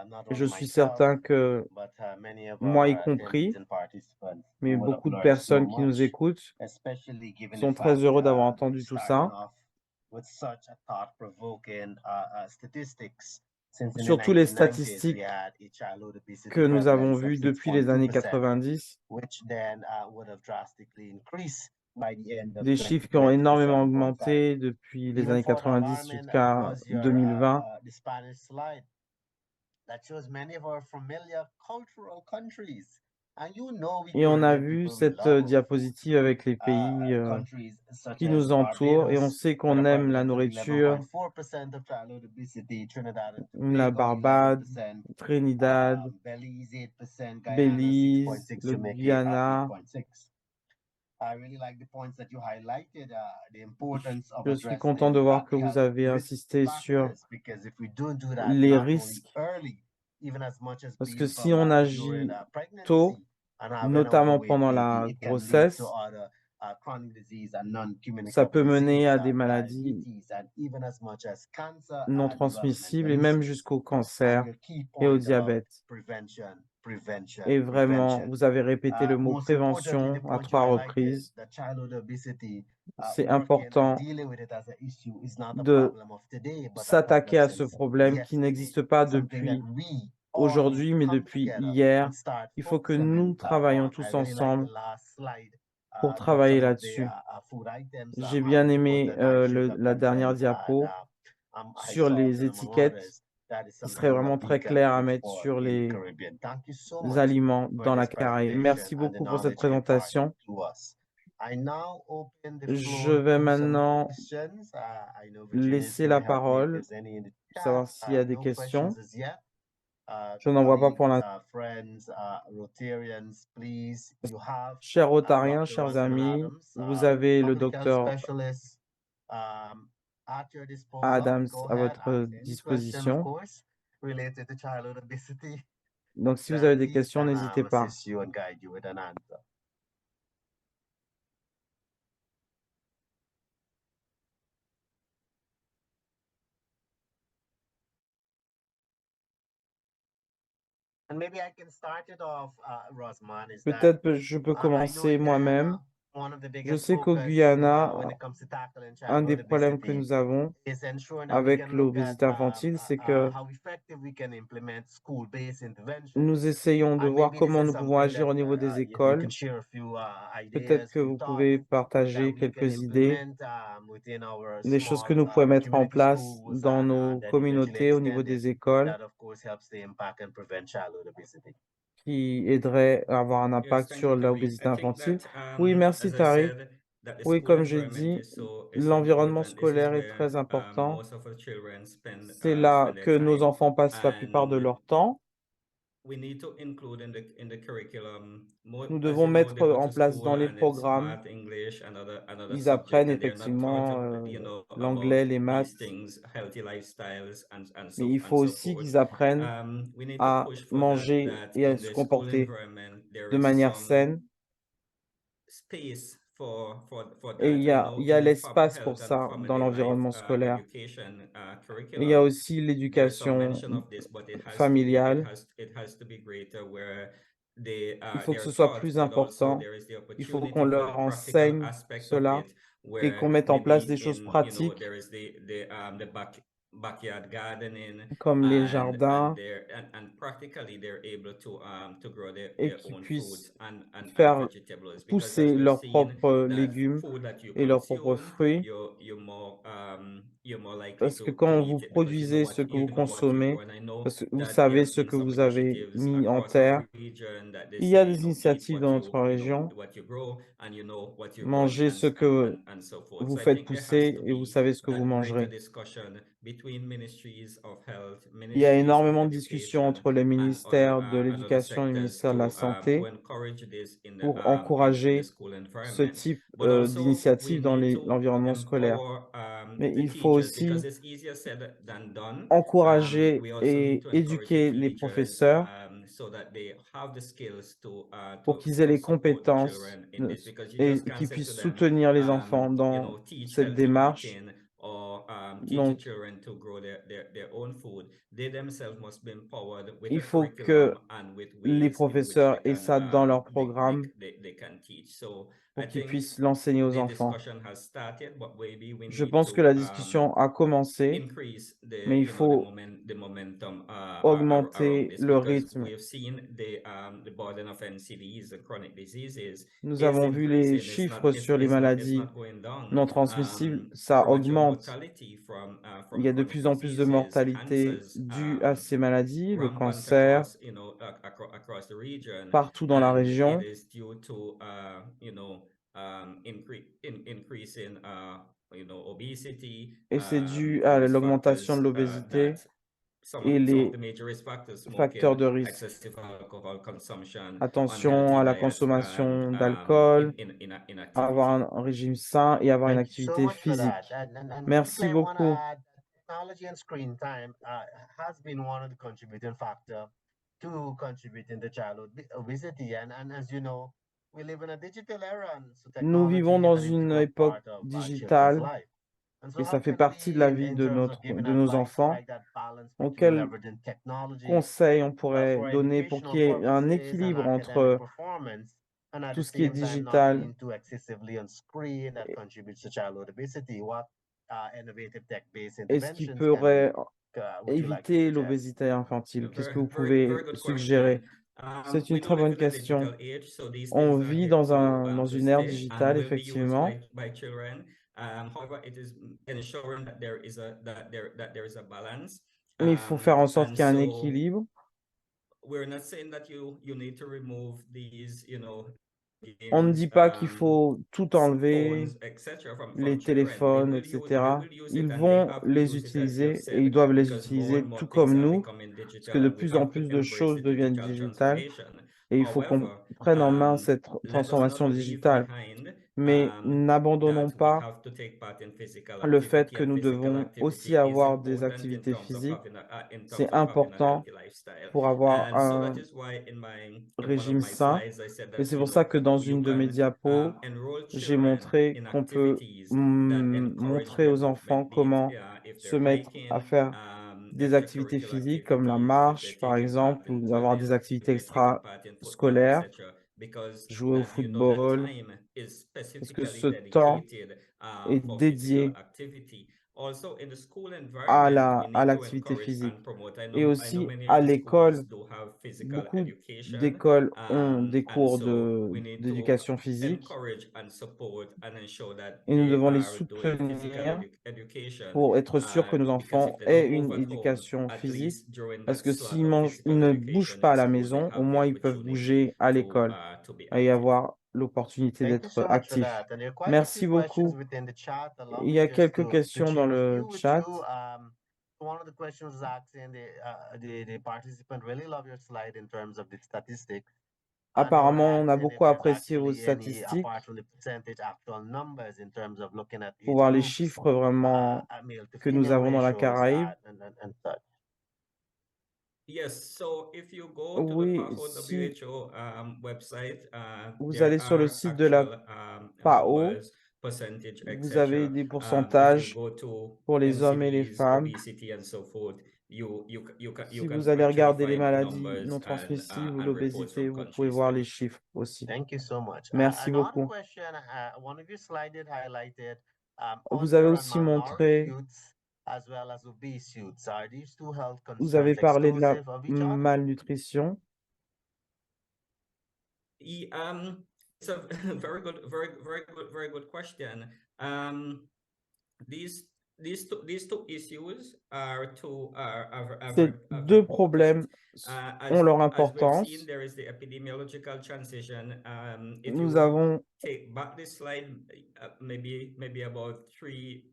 not Je only suis myself, certain que but many of moi y our compris, attendees and participants mais will have beaucoup de learned so personnes qui nous much, écoutent especially given the sont très fact heureux d'avoir that entendu tout starting ça. off with such a thought-provoking statistics. Since in the Surtout les 1990s, we statistiques had a childhood obesity que nous avons prevalence of vues depuis les années 6.2%, 90, which then would have drastically increased by the end of des chiffres qui ont 2020 to énormément 7.5. augmenté depuis les Even années further 90 alarming jusqu'à was your 2020. the Spanish slide that shows many of our familiar cultural countries. And you know we Et on a Caribbean vu people, we cette love our food. diapositive avec les pays Countries such qui as nous entourent, et on Barbados, sait with qu'on a aime la prevalence of nourriture, 11.4% of childhood obesity, Trinidad and la Tobago, Barbade, 11%, Trinidad, Belize, 8%, Guyana, Belize, 6.6%, le Jamaica, Guyana. 8.6%. I really like the points that you highlighted, the importance of Je suis content de addressing voir que the vous health avez risk insisté sur factors, because if we don't do that les not only risques, early, even as much as parce que being si on during agit tôt, pregnancy and having our notamment weight pendant baby, la it can lead to grossesse, other chronic disease and ça peut non-communicable mener disease, à des maladies diabetes, and even as much as cancer non and transmissibles et developmental même issues. jusqu'au And cancer your key et au point about diabète. prevention, prevention, Et vraiment, prevention. vous avez répété le mot Most importantly, the prévention à point you 3 highlighted, reprises. that childhood obesity, C'est working and important dealing with it as an issue is not a de problem of today, but a s'attaquer problem à ce since problème qui yesterday. n'existe pas Something that depuis we all need aujourd'hui, to mais come depuis together hier. and start Il faut que focusing nous travaillions on. I tous really like the ensemble last slide. pour That travailler some of the là-dessus. food items J'ai have bien aimé important high sugar la dernière content diapo high sur salt, les and among étiquettes others. That is qui something serait that vraiment we très can clair à look mettre for sur in les Caribbean. Thank you so much aliments for dans la this carré. presentation Merci and the beaucoup pour cette knowledge you imparted présentation. to us. I now open the Je floor vais to some maintenant questions. I know Virginia is laisser going la to help me if parole there's any in the pour chat. savoir s'il y a des No questions. questions as yet. Je n'en vois pas pour l'instant. Friends, Rotarians, please, you have Chers Rotariens, Dr. chers Rosamond amis, Adams, vous avez le public health docteur specialist, at your disposal. Adams Go à ahead, votre ask any question, of disposition. course, related to childhood obesity, Donc, si vous avez des diabetes, questions, and n'hésitez pas. assist you and guide you with an answer. And maybe I can start it off, Rosman, is that Peut-être que je peux I know commencer in moi-même. Guyana, one of the Je biggest sais qu'au focus Guyana, when it comes to tackling un des childhood problèmes que obesity nous avons is ensuring that we avec can look at l'obésité infantile, c'est que how effective we can implement school-based interventions. nous essayons de And voir maybe this comment is nous pouvons something agir that au niveau des you écoles. can share a few Peut-être ideas, que few vous thoughts pouvez that partager we can quelques idées, implement within our des choses que small nous pouvons mettre en community place schools dans and nos then eventually communautés au niveau extend it. des écoles That of course helps to impact and prevent childhood obesity. qui aideraient à avoir un Yes, impact thank sur you, Tariq. l'obésité I think infantile. that, Oui, merci as I Tariq. said, that the Oui, school comme j'ai environment dit, is so l'environnement important. This is scolaire est where très important. most of our children spend C'est là their que nos time, enfants passent la plupart de and leur temps. we need to include in the curriculum more. Nous As devons you know, mettre they go en to place school dans les and it's programmes, math, English, and other ils subject, apprennent and they're not taught, effectivement about l'anglais, les maths, these things, healthy lifestyles, and mais il faut so aussi forth. qu'ils apprennent We need to à push for manger that et à in se the school comporter environment there de is manière some saine. space for Et that. I know il y a in the l'espace pour health and ça dans family life l'environnement scolaire. education Et il y a curriculum, aussi there's some l'éducation mention of this, but familiale. it has to be greater, where Il faut que they're ce soit taught, plus but also important. there is the Il faut opportunity qu'on for the leur practical enseigne aspect of cela it, et qu'on where mette en place des maybe choses in pratiques there is the backyard gardening, comme les jardins and practically they're able to grow et their qui own puissent fruits and faire vegetables, because as pousser we've leurs seen, propres that légumes food that you et leurs propres consume, fruits. you're more likely Parce que to quand vous eat it because produisez ce que you vous know what you consommez, grow. And I know parce que vous that there savez has ce been que some vous avez initiatives mis en across our terre, region that they il y a say, des eat initiatives what dans notre région, what you grow, and you know what you're growing, mangez ce que and so forth. vous So I faites think there has pousser to et vous be savez ce que vous that greater mangerez. discussion between ministries of health, Il y a ministries of énormément de discussions education, entre les ministères de and other l'Éducation et le sectors ministère de la to Santé encourage this pour in the encourager school ce environment. type But also we d'initiative dans need to l'environnement scolaire. empower Mais the il faut teachers, because aussi it's easier said than done. encourager We also need et to encourage the éduquer les teachers professeurs so that they have the skills pour qu'ils aient les support the compétences children in this, because you et just can't qu'ils say to puissent them, soutenir les enfants you dans know, teach cette healthy démarche. eating, or teach the Donc, children to grow their own food. They themselves must be empowered with il a faut que curriculum and with les ways in which professeurs aient ça dans leur programme they can teach. So pour qu'ils puissent l'enseigner aux the enfants. discussion has started, but maybe we Je need pense que la to discussion a commencé, increase mais il the faut the momentum around augmenter this, le because rythme. we have seen the burden of NCDs, the chronic diseases, Nous is avons vu les increasing. chiffres sur les It's maladies not going down. non transmissibles, ça Premature augmente. mortality from Il y a de chronic plus en plus de diseases, mortalité cancers, due à ces maladies, le rampant cancer, across, across the region, partout dans la and région. it is due to increase in obesity, Et c'est dû à risk l'augmentation de factors, l'obésité some et of les the major risk factors: facteurs smoking, de risque. excessive alcohol consumption, Attention unhealthy à la diet, consommation d'alcool, avoir inactivity. un régime sain et avoir une Thank you so activité much for that. physique. And Merci quickly, I want to beaucoup. add that technology and screen time has been one of the contributing factor to contributing to childhood obesity. And as you know, we live in a digital era, and so Nous technology vivons is dans an une integral époque part of children's digitale life. And so et ça how fait can partie de we, la vie in terms of giving de nos advice, enfants. strike that balance Donc, between quels leveraging technology conseils on pourrait for donner pour educational qu'il y ait un purposes and équilibre academic entre performance, and at tout the ce qui est same time not digital? being too excessively on screen that contributes to childhood obesity? What innovative tech-based Et ce qui interventions pourrait would you like to éviter suggest? l'obésité infantile? Qu'est-ce que vous Very pouvez good suggérer? question. C'est une We do très live bonne in a question. digital age, so these On things are vit here dans to une ère stay and digitale, will be used effectivement. by children. However, it is ensuring that there is a balance. Mais il faut faire en sorte And qu'il y ait un so équilibre. we're not saying that you need to remove these, On ne games, dit pas qu'il faut tout enlever, phones, etc. les from children. téléphones, They etc. will use Ils it, and they vont have to les use it, as you have utiliser et ils said, doivent les because more utiliser and more tout things comme are nous, becoming parce que digital, de and we plus en have to plus de embrace choses the deviennent digital digitales transformation. et il faut qu'on However, prenne en main cette let us not transformation leave digitale. behind Mais n'abandonnons that we pas have to take part in physical le fait activity, que and nous physical devons aussi activity is avoir des important activités physiques. in C'est terms of having a important healthy lifestyle. pour avoir And so that un is why in one of régime my sain. slides I said Et that c'est pour ça que dans you une de mes can diapos, enroll j'ai children montré in qu'on peut activities that encourage montrer aux enfants development, be it comment if se they're mettre à hiking, faire des activités extracurricular physiques comme la activities, if they're marche, par taking part exemple, in ou avoir swimming, des activités if they're taking part in football, extrascolaires, etc. Because jouer au you know that football, time is parce que specifically ce temps dedicated est for physical dédié activity. Also, in the school à environment, we à need to l'activité encourage physique. and promote. Et I know aussi many of à the schools l'école, do have physical beaucoup education, d'écoles ont des and cours so we need to d'éducation physique encourage and support and ensure that et nous they devons les are doing physical soutenir education, pour être sûr que nos because if enfants they aient don't une une home, éducation at physique. least during Parce that que slot s'ils of mangent, ils physical ne bougent education pas in à la school, they maison, au have the moins ils peuvent bouger opportunity à l'école to be et active. avoir l'opportunité Thank you d'être so much for actifs. that. And there are quite a few Merci questions beaucoup. within the chat. Allow Il y me a just quelques to questions dans share a le few with chat. you. One of the questions was asking the participant really love your slide in terms of the statistics. And they were Apparemment, on a asking if beaucoup there's apprécié vos actually any, statistiques apart from the percentage, actual numbers in terms of looking at pour age voir les groups, chiffres vraiment male to que nous female avons dans la ratios, Caraïbe. and such. Yes, so if you go to the Oui, PAHO si WHO website, vous there allez sur le are site de la actual PAO, numbers, percentage, vous avez etc. des If you pourcentages go to pour les hommes et les NCDs, femmes. obesity, and so forth, Si can vous allez actually regarder les find maladies numbers non transmissibles ou and reports l'obésité, from vous pouvez countries voir too. les chiffres aussi. Thank you so much. Merci Another beaucoup. question, one of your slides did highlighted Vous avez under and aussi malnourished montré, youths as well as obese youths. Are these two health vous avez concerns parlé de la exclusive of each other? malnutrition. It's a very good question. These two issues are Ces deux problèmes ont leur as we've importance. seen, there is the epidemiological transition. If Nous you avons take back this slide, maybe about three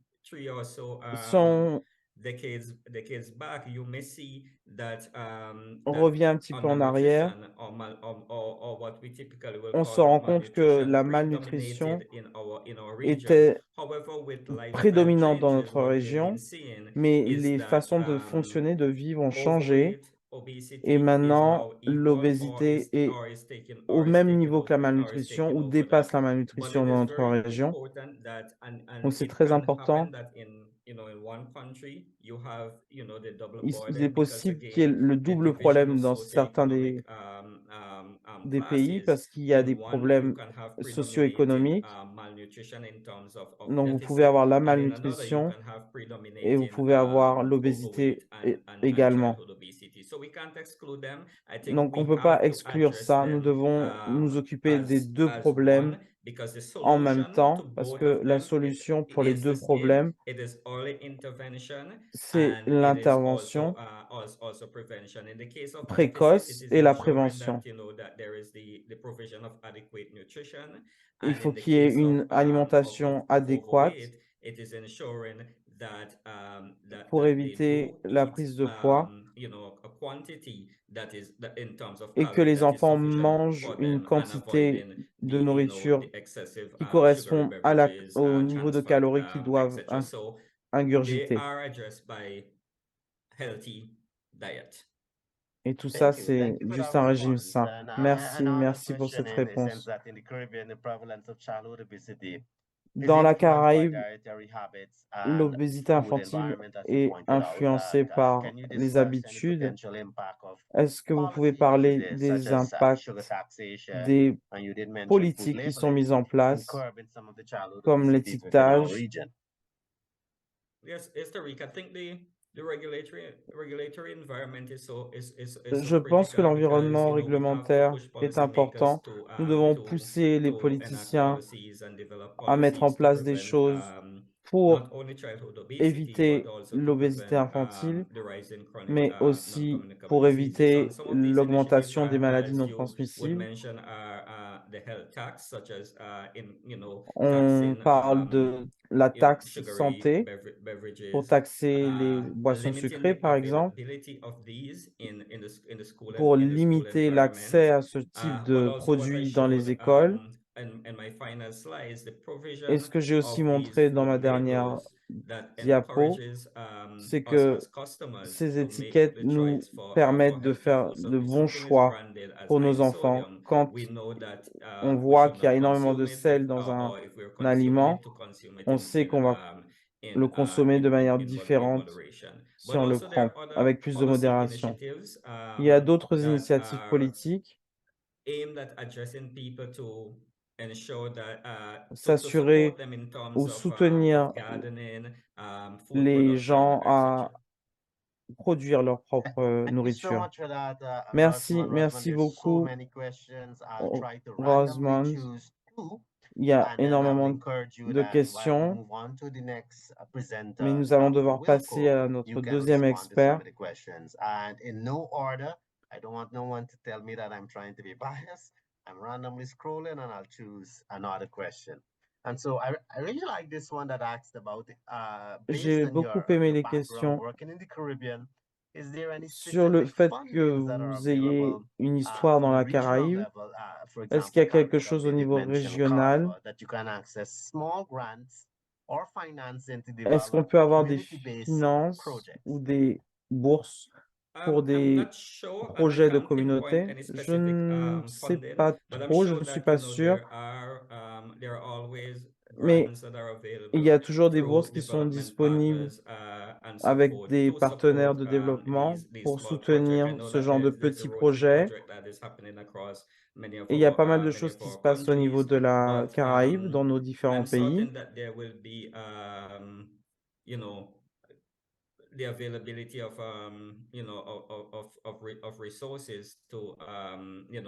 or so son decades back, you may see that on revient un petit peu en arrière, undernutrition or what we typically will on se call rend compte que malnutrition la malnutrition predominated in our region. était However, with lifestyle prédominante dans changes, notre what we've been région, seeing mais is les that façons de fonctionner, de vivre ont changé overweight, obesity et is maintenant now equal l'obésité est au or is même taking niveau que la malnutrition ou dépasse la But malnutrition it dans is notre very région. important that, and Donc c'est it très can happen important that in in one country, you have, the double il burden est because possible qu'il y ait again, le the double division problème of dans certains socioeconomic des pays classes. parce qu'il y a In des one, you problèmes can have predominating socio-économiques. malnutrition in terms of Donc, vous pouvez deficit, avoir la and in another, you malnutrition can have et vous predominating pouvez avoir overweight l'obésité and également. childhood obesity. So we can't exclude them. I think Donc, on ne we peut pas have to exclure address ça. Nous them devons nous occuper des deux as problèmes one, because the en même solution to temps parce both que of la them solution pour les is deux the same. problèmes, It is early intervention c'est and it is l'intervention also prevention. In the case of deficit, it précoce is et la ensuring prévention. that there is the provision of adequate nutrition. Il And faut in the qu'il y ait case une alimentation adéquate overweight, it is ensuring that pour they éviter do la eat prise de poids a quantity that in terms of et que calories les that is enfants sufficient mangent for une them, and quantité avoiding de the nourriture excessive qui sugary correspond beverages, au niveau trans de fat, calories qu'ils doivent etc. So they ingurgiter. are addressed by healthy diet. Et tout ça, c'est Thank you for juste that un régime response. sain. And Merci, another merci pour question cette in the sense réponse. that in the Caribbean, the prevalence of childhood obesity is Dans la influenced by Caraïbe, dietary habits and l'obésité food infantile environment, as you est pointed out. influencée par Can you les discuss any habitudes. potential impact of Est-ce que vous pouvez policies into parler this, des such as impacts sugar taxation, des and you did mention food politiques qui sont labeling, mises en in place, curbing some of the childhood comme obesities within our l'étiquetage? region? Yes, Tariq, I think the regulatory environment is so Je pense que critical l'environnement because we have to réglementaire push est policymakers important. Nous devons pousser les to enact politiciens policies and develop à mettre en policies to place des prevent choses pour not only childhood obesity, éviter but also to l'obésité prevent infantile, the rise in chronic mais aussi non-communicable pour diseases. éviter Some of these initiatives, l'augmentation des maladies non as you would transmissibles. mention, are the health tax, such as On taxing parle de la taxe sugary santé beverages, pour taxer les boissons limiting sucrées, the par exemple, availability of these in the school pour in the school limiter l'accès environment. à ce type But de also what I produits dans les showed écoles. in my final slides, the Et provision ce que j'ai aussi of these montré dans ma food dernière labels that diapo, encourages c'est us que as customers ces to make étiquettes the nous choice for permettent de healthy faire food. So de if bons something is choix branded as pour high nos in enfants. sodium, Quand we know that on we voit should qu'il y a not énormément de consume it sel dans or if we're un consuming aliment, it, to consume it on sait qu'on va le in consommer de manière in différente moderation. si But on le also there prend are other avec plus de policy modération. initiatives Il y a d'autres that initiatives are politiques, aimed at addressing people to ensure that to s'assurer support them in terms ou of soutenir gardening, food les production, gens à etc. produire leur propre Thank you so nourriture. much for that, Merci, Rosamond. merci There's so beaucoup, many questions. I'll try to randomly Rosamond. choose two, Il y a and then I will énormément encourage you de that while we questions, move on to the next mais presenter, nous allons Dr. devoir passer Wilco, à you notre can deuxième respond to some expert. of the questions. And in no order, I don't want no one to tell me that I'm trying to be biased. I'm randomly scrolling and I'll choose another question. And so I really like this one that asked about, based J'ai on beaucoup aimé your les background questions working in the Caribbean, is there any sur le specific fait que fundings that are vous ayez available une histoire dans from the la regional Caraïbe. level? For Est-ce qu'il y example, a quelque Calvert chose au Abbey did niveau mention régional? CARFA, that you can access small grants or financing to Est-ce qu'on develop peut avoir des community-based finances projects. ou des bourses pour I'm des not sure, and I projets de can't pinpoint communauté? any Je specific ne sais funding, pas but I'm trop, je sure ne suis that pas sûr, there are always mais grants that are il y available a toujours des through bourses qui sont development disponibles partners and so avec forth des to partenaires support de développement these pour small projects. I soutenir know ce that genre de there's a petits royalty projets. project that is happening across Et il y a pas mal de many choses of qui se our passent au niveau countries, de la but Caraïbe, dans nos différents I'm certain pays. that there will be you know, the availability of of resources to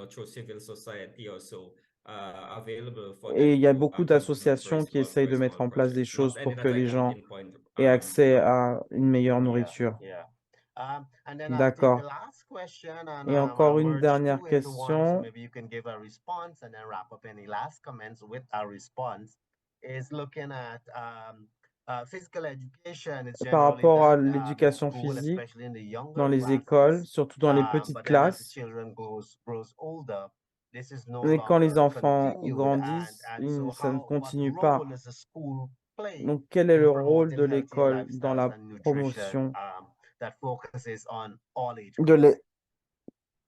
through civil society also available for Et them il y a to beaucoup contribute d'associations qui essayent for a de mettre small en place des project. Not choses any pour that que I les can gens pinpoint aient accès à une meilleure Yeah, nourriture. yeah. And then I'll take the D'accord. last question and Et I'll encore une merge dernière two into one. So question maybe you can give a response and then wrap up any last comments with our response. Is looking at physical education. It's par generally rapport à done in l'éducation school, physique especially in the dans younger les écoles, classes. surtout dans les petites But then as the classes. children grows older, this is no Mais quand les longer enfants continued. grandissent, And so ça ne what continue pas. role does the school play Donc, quel est in le rôle de promoting healthier l'école dans lifestyles la and nutrition promotion that focuses on all age de groups?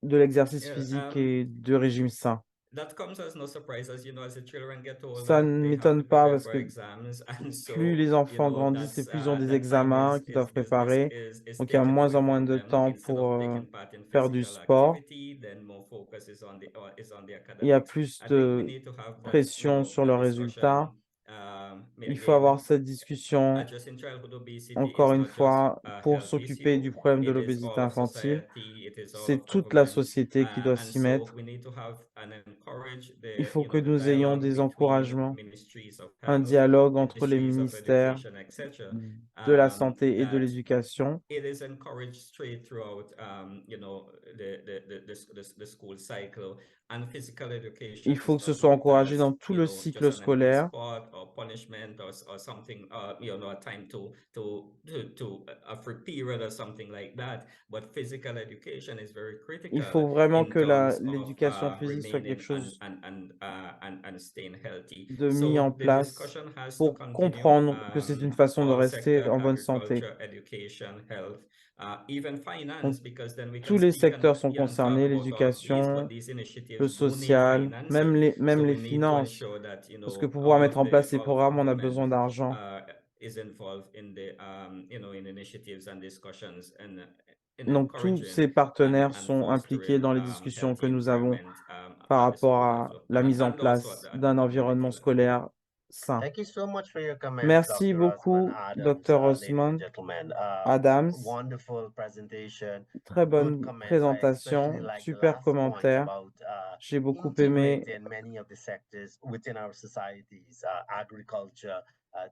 l'exercice Yeah, physique et de régime sain? that comes as no surprise, as you know, as the children get Ça older, ne they have to m'étonne pas prepare parce for que exams, and plus so les enfants grandissent et plus ils ont des examens qu'ils doivent préparer. Donc, il y a moins en moins de temps pour faire du sport. then more focus is on the Il y a academics. plus I think we de need to have that, pression sur that leurs discussion. résultats. Il faut Again, avoir cette discussion, addressing childhood obesity encore is une not just fois, a pour health s'occuper issue, du problème de it is l'obésité all of infantile. society, it is all C'est of toute la government, société qui doit and s'y so mettre. we need to have and encourage Il the, faut que the nous ayons dialogue des between encouragements, ministries of un health, dialogue entre les ministries of ministères education, etc. de la santé et de that l'éducation. it is encouraged straight throughout, the school cycle, and physical education Il faut is que ce not soit looked encouragé as, dans tout le just cycle an empty scolaire. spot or punishment or something, a time to a free period or something like that. But physical education is very critical. Il faut vraiment que terms l'éducation physique soit quelque remaining chose and staying healthy. de mis So en the place discussion has to pour continue. comprendre que c'est une façon de All rester sector, en bonne santé. agriculture, education, health, even Donc, finance, because then we can tous les speak secteurs sont and talk concernés, about all of these, l'éducation, but these initiatives le do need social, financing. même So les we need to finances. ensure that, Parce que pour pouvoir mettre en place ces programmes, on a besoin government d'argent. is involved in the, in initiatives and discussions, and Donc, tous ces partenaires sont impliqués dans les discussions que nous avons par rapport à la mise en place d'un environnement scolaire sain. Thank you so much for your comments, Merci Dr. beaucoup, Adams, Dr. ladies and Osmond gentlemen. Adams. Wonderful presentation. Très Good bonne comments. I présentation, especially like the super last point commentaire. about J'ai beaucoup aimé integrating many of the sectors within our societies, agriculture,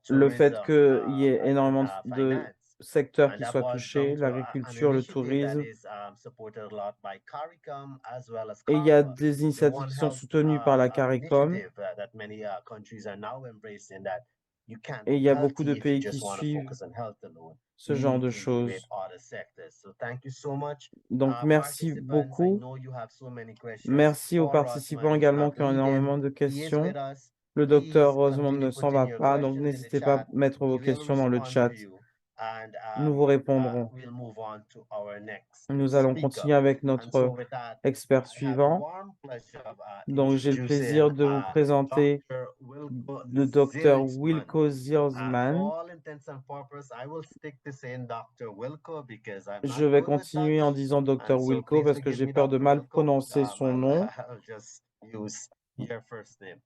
le fait tourism, qu'il y ait énormément de finance. secteurs And qui that soient boils touchés, down to an l'agriculture, le initiative that tourisme. is supported a lot by CARICOM as well as Et il y a CARPA, des the initiatives One qui sont Health soutenues par la CARICOM. initiative that many countries are now embracing, that you can't Et il be y a beaucoup de healthy if you pays qui just want to suivent focus on health alone. ce You genre need de to integrate choses. other sectors. So thank you so much. Donc, merci Participants, I beaucoup. know you have so many questions. Merci aux For participants Osmond, également qui Dr. ont Egan, énormément de he is questions. with us. Le docteur Please Rosemond continue ne s'en putting va your pas, donc questions in the n'hésitez pas à chat. mettre We vos will questions dans le respond chat. to you. And Nous vous répondrons. we'll move on to our next Nous allons speaker. continuer avec And so notre with that, expert I have the suivant. warm pleasure of Donc, j'ai le plaisir de vous présenter Dr. Wilco le docteur Zilsman. Wilco Zilsman. For all intents and purposes, I will stick to saying Dr. Wilco because I'm Je not vais good with continuer en Dutch. disant docteur And so Wilco please parce que forgive j'ai me, peur de Dr. mal Wilco. prononcer son nom. I'll just use your first name.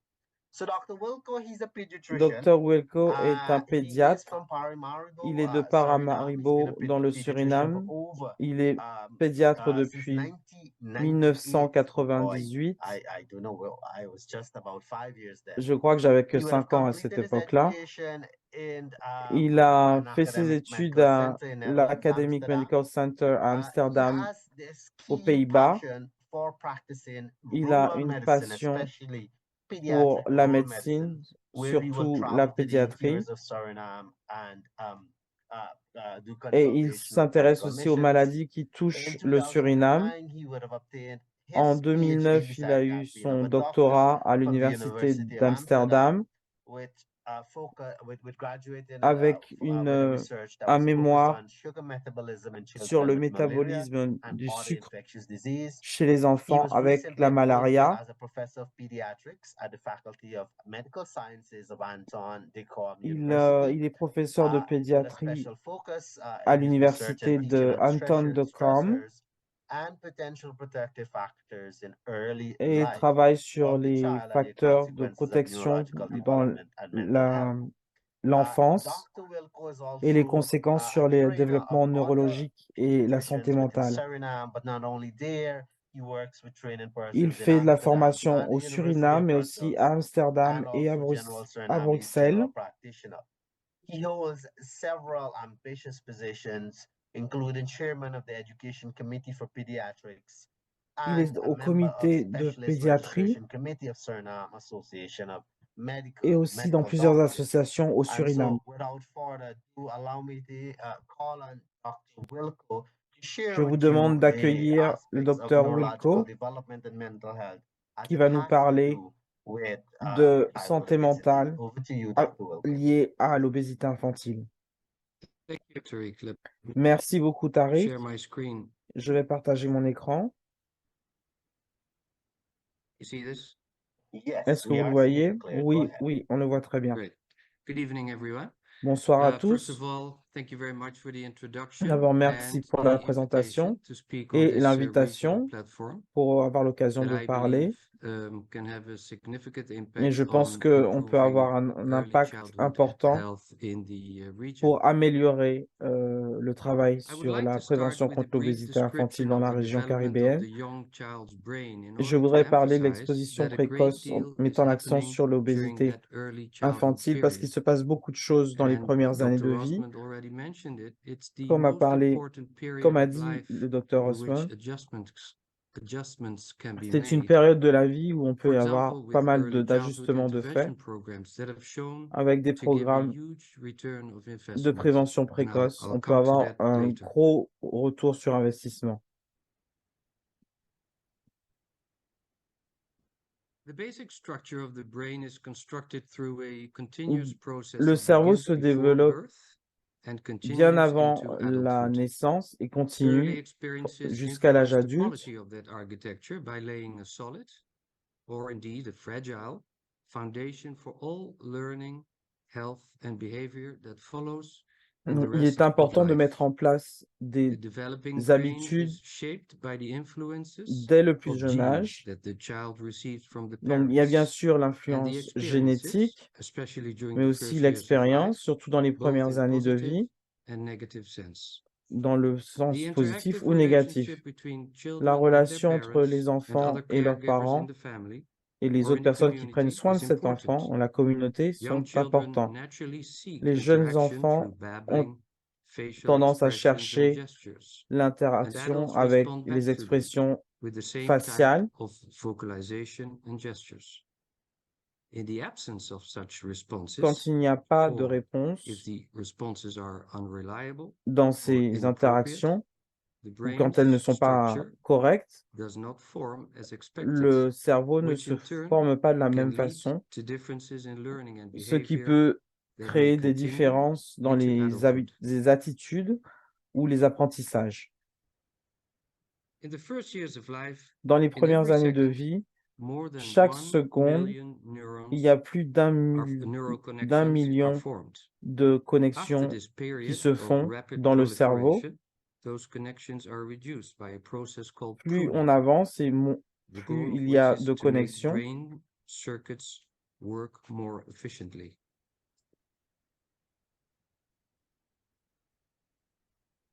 So Dr. Wilco, he's a pediatrician. Docteur Wilco est un He is pédiatre. from Paramaribo, Il est de Suriname. He's been Paramaribo a dans le pediatrician Suriname. for over Il est pédiatre since depuis 1998. Oh boy, 1998. I don't know. Well, I was just about 5 years then. Je crois que j'avais que He would have 5 ans à cette completed his époque-là. education in Il a an fait ses academic études medical à center in Netherlands, l'Academic Amsterdam. Medical Center à He Amsterdam, has this aux keen Pays-Bas. passion for practicing Il a rural une medicine, passion especially pour pediatric la rural médecine, medicine, where he will surtout travel la to the pédiatrie. interiors of Suriname and do Et il consultation with s'intéresse medical aussi aux missions. maladies qui In touchent le Suriname. 2009, he would have obtained En his 2009, PhD, il a beside eu that, being son of a doctorat doctorate à from the l'Université University of d'Amsterdam with graduating avec with a research that un was focused mémoire on sugar metabolism in sur children le with malaria métabolisme and du other sucre infectious disease. chez les He enfants was avec recently la appointed malaria. as a professor of pediatrics at the Faculty of Medical Sciences of Anton Dekom Il University, est professeur de with a pédiatrie special focus à in his research l'université and teaching de on Anton de Com stressors and potential protective factors in early et life travaille sur of the les child and the facteurs de consequences of protection neurological dans development and mental health. l'enfance Dr. Wilco is et les also conséquences a sur les trainer of développements other neurologiques et la pediatricians santé within mentale. Suriname, but not only there, he works with training Il persons in fait de la Amsterdam formation and the au University Suriname, of mais aussi Brussels, à Amsterdam and et also General à Suriname Bruxelles. general practitioner. He holds several ambitious positions, including chairman of the Education Committee for Pediatrics Il est and a au member of comité de Specialist pédiatrie Registration Committee of Suriname Association of et aussi dans Medical plusieurs Doctors. associations au And Suriname. so, without further ado, allow me to call on Dr. Wilco to share Je vous with you demande the d'accueillir le aspects of docteur neurological Wilco development and mental health as qui it va nous has to parler do with de childhood santé obesity. mentale Over to you, Dr. Wilco. liée à l'obésité infantile. Thank you, Tariq. Let me Merci beaucoup, Tariq. share my screen. Je vais partager mon écran. You see this? Est-ce que we vous le are seeing voyez? it clear. Go Oui, ahead. oui, on le voit très bien. Great. Good evening, everyone. Bonsoir à First of tous. all, thank you very much for the introduction D'abord, merci and pour la the présentation invitation to speak on et this regional l'invitation platform pour avoir l'occasion that de I parler. believe can have a significant Et impact je pense on qu'on peut avoir improving un early impact childhood important health in the region. pour améliorer le travail I would sur like la to start prévention with a contre brief l'obésité infantile description dans of la the région development of caribéenne. the young child's brain in Et je order to voudrais parler de emphasize l'exposition that a great précoce en deal is mettant l'accent happening sur during l'obésité that early childhood infantile parce qu'il period. se passe beaucoup de choses dans les And premières années Dr. de vie. Osmond already mentioned it. It's the Comme a most important dit period of le life docteur in which Osmond, adjustments can be c'est une made. période de la vie où on For peut avoir example, pas with mal early childhood d'ajustements de fait intervention programs that have shown avec des to give a programmes huge return of de investment. prévention And précoce. I'll On peut come to avoir that un later. gros retour sur investissement. The basic structure of the brain is constructed through a continuous process Le that cerveau begins se before développe birth and bien continues avant into la adulthood. naissance et Early continue experiences jusqu'à l'âge influence the adulte. quality of that architecture by laying a solid, or indeed a fragile, foundation for all learning, health, and behavior that follows in the Il est rest of important de life. mettre en place The des developing brain habitudes is shaped by the influences dès le plus of jeune genes âge. that the child receives from the Donc, il y a bien parents, sûr and the l'influence experiences, génétique, especially during mais the aussi first years of l'expérience, life, surtout dans les both premières in années de positive vie, and negative sense. dans le The sens positif interactive ou négatif. relationship between La children and their relation entre parents les and enfants other et leurs caregivers in parents the family et les or autres in the personnes qui prennent community soin de is cet important. enfant dans la communauté Young sont children importants. naturally seek Les jeunes interaction enfants through ont babbling, facial tendance à expressions, and chercher gestures. And l'interaction adults avec respond back les to them expressions with the same faciales. type of vocalization and gestures. In the absence of such responses, Quand il n'y a pas de or if réponse the responses are unreliable dans or ces inappropriate, interactions, the ou brain's quand elles ne sont pas structure correctes, does not form as expected, le cerveau ne which se in turn forme pas de la can même lead façon, to differences in learning and ce qui behavior peut that may créer des continue différences dans into les adulthood. des attitudes ou les apprentissages. In the first years of life, Dans les in premières every années de second, vie, more than chaque 1 seconde, million il y a neurons plus neural d'un connections are million formed. de After connexions this qui period se of font rapid dans le cerveau. proliferation, those connections are reduced by a process called Plus on pruning, avance et the plus goal of il y which a is de to make connexions. brain circuits work more efficiently.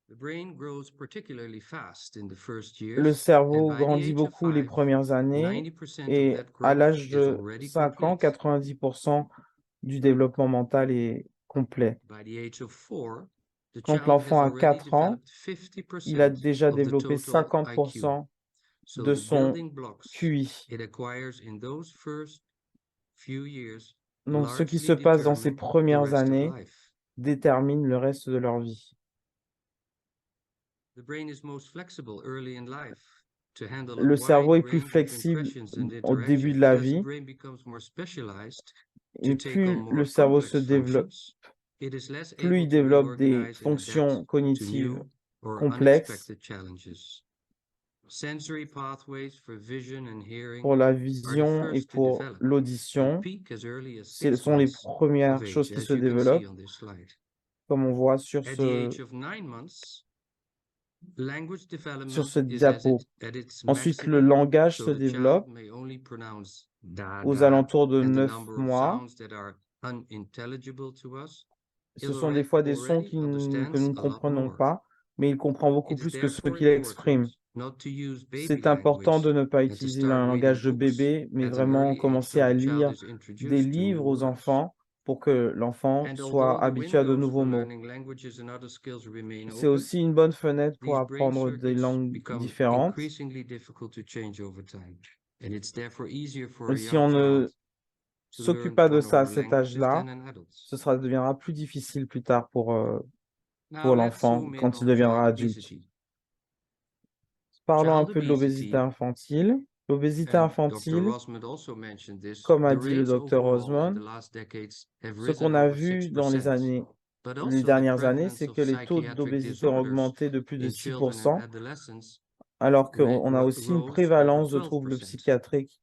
The brain grows particularly fast in the first Le years, and cerveau by the grandit age of beaucoup les 5, premières années 90% of et that à growth l'âge is de already 5 ans, complete. 90% du développement mental est complet. By the age of 4, the Quand child l'enfant has a already 4 ans, developed 50% il a déjà of the développé total IQ. 50% So de the son building blocks QI. it acquires in those first few years Donc, ce qui largely se passe dans ces determine the premières rest of années life. détermine le reste de leur vie. The brain is most flexible early in life to handle a Le cerveau wide est plus range of flexible impressions and au début de interactions. la As the vie brain becomes more specialized et to take on plus more le cerveau se complex développe, functions, it is less plus able il to développe des reorganize and fonctions adapt to cognitives new or complexes unexpected challenges. Sensory pathways for vision and hearing pour la are the vision et first to pour develop and l'audition. peak as early as Ce 6 sont les months premières of choses age, qui as se you can see développent, on this slide. comme on voit sur At the ce, age of 9 months, language sur development ce is diapo. at its Ensuite, le maximum, langage so se the child développe may only pronounce aux da alentours de and the 9 number of mois. sounds that are unintelligible to us. Ce sont des fois des sons que nous ne comprenons pas, mais il comprend beaucoup plus que ceux qu'il exprime. C'est important de ne pas utiliser un langage de bébé, mais vraiment commencer à lire des livres aux enfants pour que l'enfant soit habitué à de nouveaux mots. C'est aussi une bonne fenêtre pour apprendre des langues différentes. Et si on ne s'occupe pas de ça à cet âge-là, ce deviendra plus difficile plus tard pour l'enfant quand il deviendra adulte. Parlons un peu de l'obésité infantile. L'obésité infantile, comme a dit le docteur Osmond, ce qu'on a vu dans les dernières années, c'est que les taux d'obésité ont augmenté de plus de 6%, alors qu'on a aussi une prévalence de troubles psychiatriques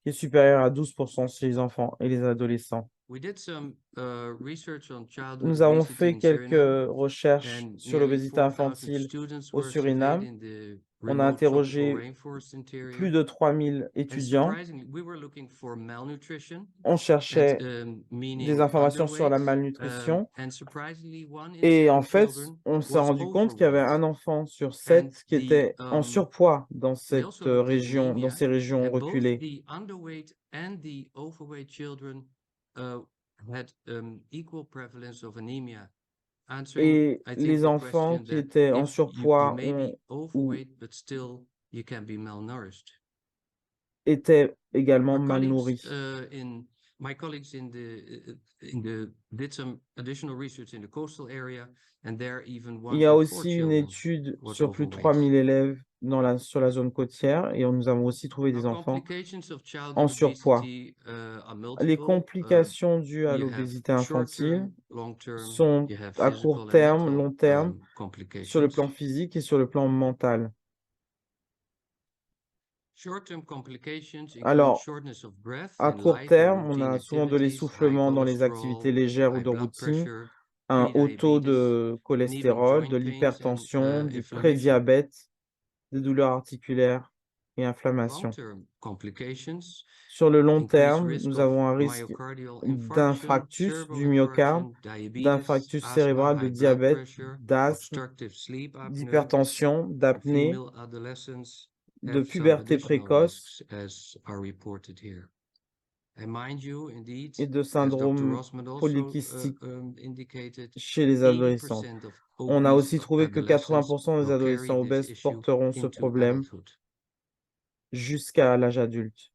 qui est supérieur à 12% chez les enfants et les adolescents. We did some research on childhood Nous avons obesity fait in quelques Suriname, recherches and sur nearly l'obésité 4,000 infantile students au were surveyed Suriname. in the On a remote tropical interrogé rainforest interior. plus de 3000 And étudiants. surprisingly, we were looking for malnutrition, On cherchait and des meaning informations sur la underweight. malnutrition. And surprisingly, 1 in Et 7 en fait, children on s'est was rendu compte qu'il y avait un overweight. enfant sur And 7 qui the était en surpoids dans we cette also looked at région, dans anemia, ces régions and both reculées. the underweight and the overweight children had equal prevalence of anemia. Answering, Et I think, les the enfants question qui that étaient en if you surpoids may be ou overweight, but still you can be malnourished. étaient également Our mal colleagues nourris. my colleagues in the did some additional research in the coastal area, and there even Il 1 y a in 4 aussi une children étude was sur plus de overweight. 3000 élèves sur la zone côtière et nous avons aussi trouvé des Now, enfants complications of en childhood surpoids. obesity are Les multiple. complications dues à You have l'obésité infantile short-term, long-term, sont you have à physical court and terme, mental long terme, sur le plan complications. physique et sur le plan mental. Short-term complications include Alors, shortness of breath à in court light and terme, on routine a souvent de activities, high l'essoufflement dans les activités cholesterol, légères ou high de blood routine, pressure, un haut taux prediabetes, de and even cholestérol, de joint pains and l'hypertension, du inflammation. prédiabète, des douleurs articulaires et inflammation. Long-term complications Sur le long increase terme, risk nous of avons un risque myocardial infarction, d'infarctus cerebral du myocarde, infarction, diabetes, d'infarctus asthma, cérébral, de high blood diabète, pressure, d'asthme, obstructive sleep apnea. d'hypertension, For d'apnée, female adolescents de have some puberté additional précoce risks as are reported here. And mind you, indeed, et de as Dr. syndrome Rossman also polykystique indicated, chez les adolescents. 80% of On a aussi obese trouvé que adolescents 80% des will carry adolescents this obèses issue porteront ce into problème adulthood. jusqu'à l'âge adulte.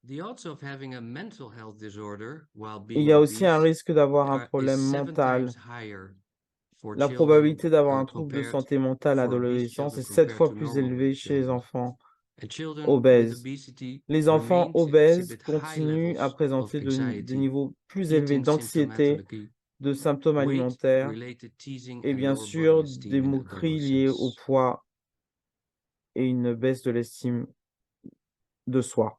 The odds of having a mental health disorder while Il y being a aussi un obese risque d'avoir un is problème 7 mental. times higher for La children probabilité d'avoir un trouble de compared santé mentale à for obese l'adolescence children est 7 compared fois to plus normal élevée weight chez les children. enfants And children with obèses. obesity Les enfants remain to obèses exhibit high continuent à levels of présenter des anxiety, niveaux plus élevés eating d'anxiété, symptomatology, de symptômes alimentaires weight-related teasing, et and bien lower sûr body des esteem in moqueries liées au adolescence. poids et une baisse de l'estime de soi.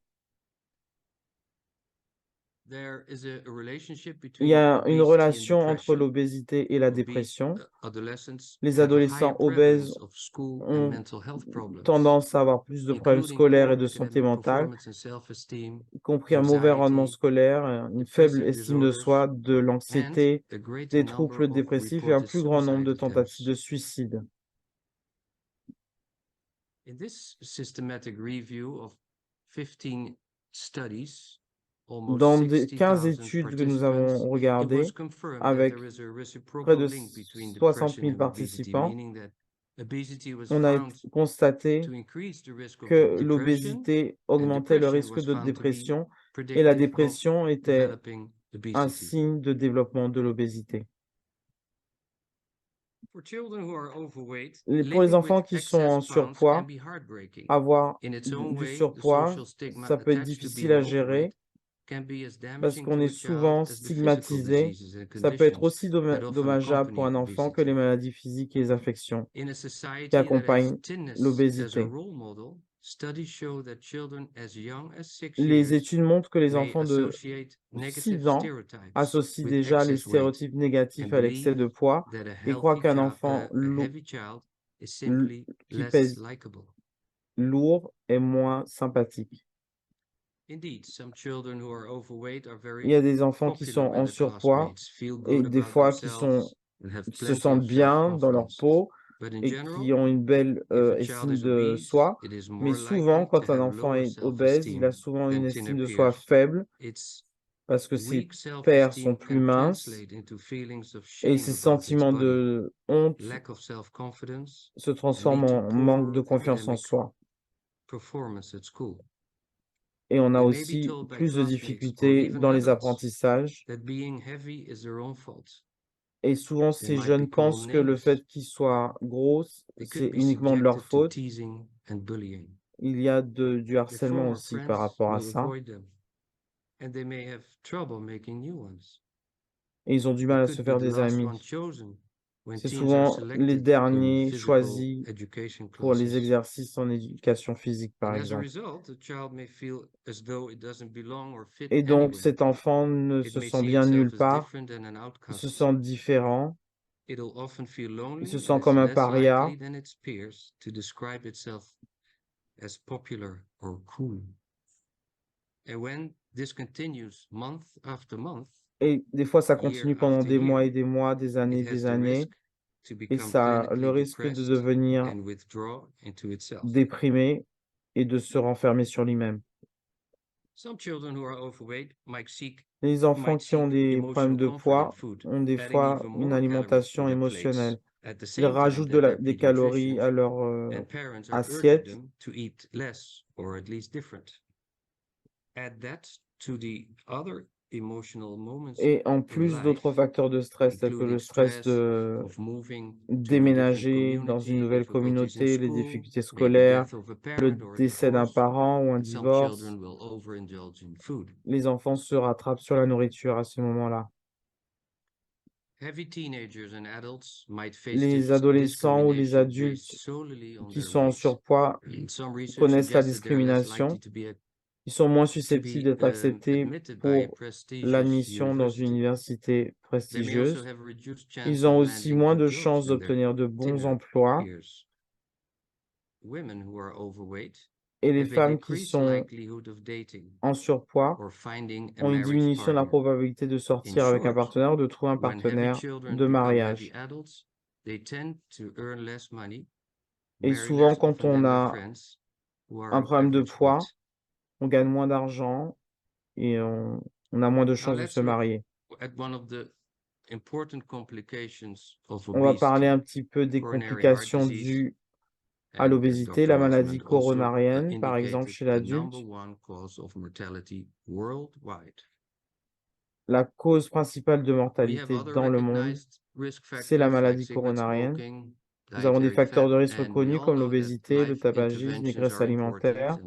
There is a relationship Il y between a une obesity and relation entre depression. l'obésité et la Obese dépression. adolescents Les have a higher adolescents obèses prevalence of school and ont mental health problems, tendance à avoir plus de problèmes including scolaires et poor de santé academic mentale, performance and self-esteem, y compris un mauvais rendement anxiety, scolaire, une faible depressive estime de disorders, soi, de and l'anxiété, a greater des number troubles of dépressifs et un reported plus grand nombre suicide de tentatives de attempts. suicide. In this systematic review of 15 studies, almost Dans 15 60,000 études que nous participants, avons it was regardées, confirmed that avec there is a près reciprocal de link between 60 depression 000 and obesity, participants, meaning that obesity was on a found constaté to increase the risk of que depression, l'obésité and augmentait le depression risque was de found to be dépression et la predictive of dépression était developing un obesity. signe de développement de l'obésité. For children who are overweight, Pour les living enfants with qui sont en excess pounds can surpoids, be heartbreaking. avoir In its own du way, the surpoids, social stigma ça peut être attached to difficile being à gérer overweight can be as parce damaging qu'on to est a child souvent as the physical stigmatisé. diseases and Ça peut être aussi conditions that often dommageable pour accompany un enfant que les obesity. maladies physiques et les infections In a qui society that has accompagnent thinness as a l'obésité. role model, studies show that children as young as 6 Les years études montrent que les may enfants de associate negative 6 ans stereotypes associent with déjà les excess weight stéréotypes and négatifs à l'excès believe de poids that et croient qu'un enfant a heavy child is simply qui less pèse likable. lourd est moins sympathique. Indeed, some children who are overweight are Il very y a des enfants qui popular sont with en their surpoids classmates, feel et good des about fois qui themselves, and have se plenty sentent of bien dans leur self-confidence. peau But in et qui general, ont une belle if a child estime is de obese, soi. it is Mais more souvent, likely to quand un have enfant lower est obèse, il a self-esteem souvent une than estime thinner de soi peers. faible Its parce que ses weak pairs sont self-esteem plus can minces translate into feelings of et shame ses about its sentiments body, de honte lack of self-confidence, se and transforment lead to en manque de poor confiance en academic soi. performance at school. Et on a They may be aussi told by plus de classmates or difficultés even dans les adults apprentissages. that being heavy is their own fault. Et souvent, They ces might jeunes be called pensent que le names. fait qu'ils soient gros, They c'est could be uniquement de leur subjected to faute. teasing and bullying. Il y a du Their harcèlement former aussi par friends rapport à will ça. avoid them, and they may have trouble making new ones. Et ils ont du They mal à could se be faire the des last one amis. chosen C'est souvent les derniers choisis pour les exercices en éducation physique, par exemple. Et donc, cet enfant ne se sent bien nulle part, il se sent différent, il se sent comme un paria, et des fois, ça continue pendant des mois et des mois, des années, et ça a le risque de devenir déprimé et de se renfermer sur lui-même. Les enfants qui ont des problèmes de poids ont des fois une alimentation émotionnelle. Ils rajoutent des calories à leur assiette. Et en plus d'autres facteurs de stress, tels que le stress de déménager dans une nouvelle communauté, les difficultés scolaires, le décès d'un parent ou un divorce, les enfants se rattrapent sur la nourriture à ce moment-là. Les adolescents ou les adultes qui sont en surpoids connaissent la discrimination. Ils sont moins susceptibles d'être acceptés pour l'admission dans une université prestigieuse. Ils ont aussi moins de chances d'obtenir de bons emplois. Et les femmes qui sont en surpoids ont une diminution de la probabilité de sortir avec un partenaire ou de trouver un partenaire de mariage. Et souvent, quand on a un problème de poids, on gagne moins d'argent et on a moins de chances de se marier. On va parler un petit peu des complications dues à l'obésité, la maladie coronarienne, par exemple, chez l'adulte. La cause principale de mortalité dans le monde, c'est la maladie coronarienne. Nous avons des facteurs de risque reconnus comme l'obésité, le tabagisme, les graisses alimentaires.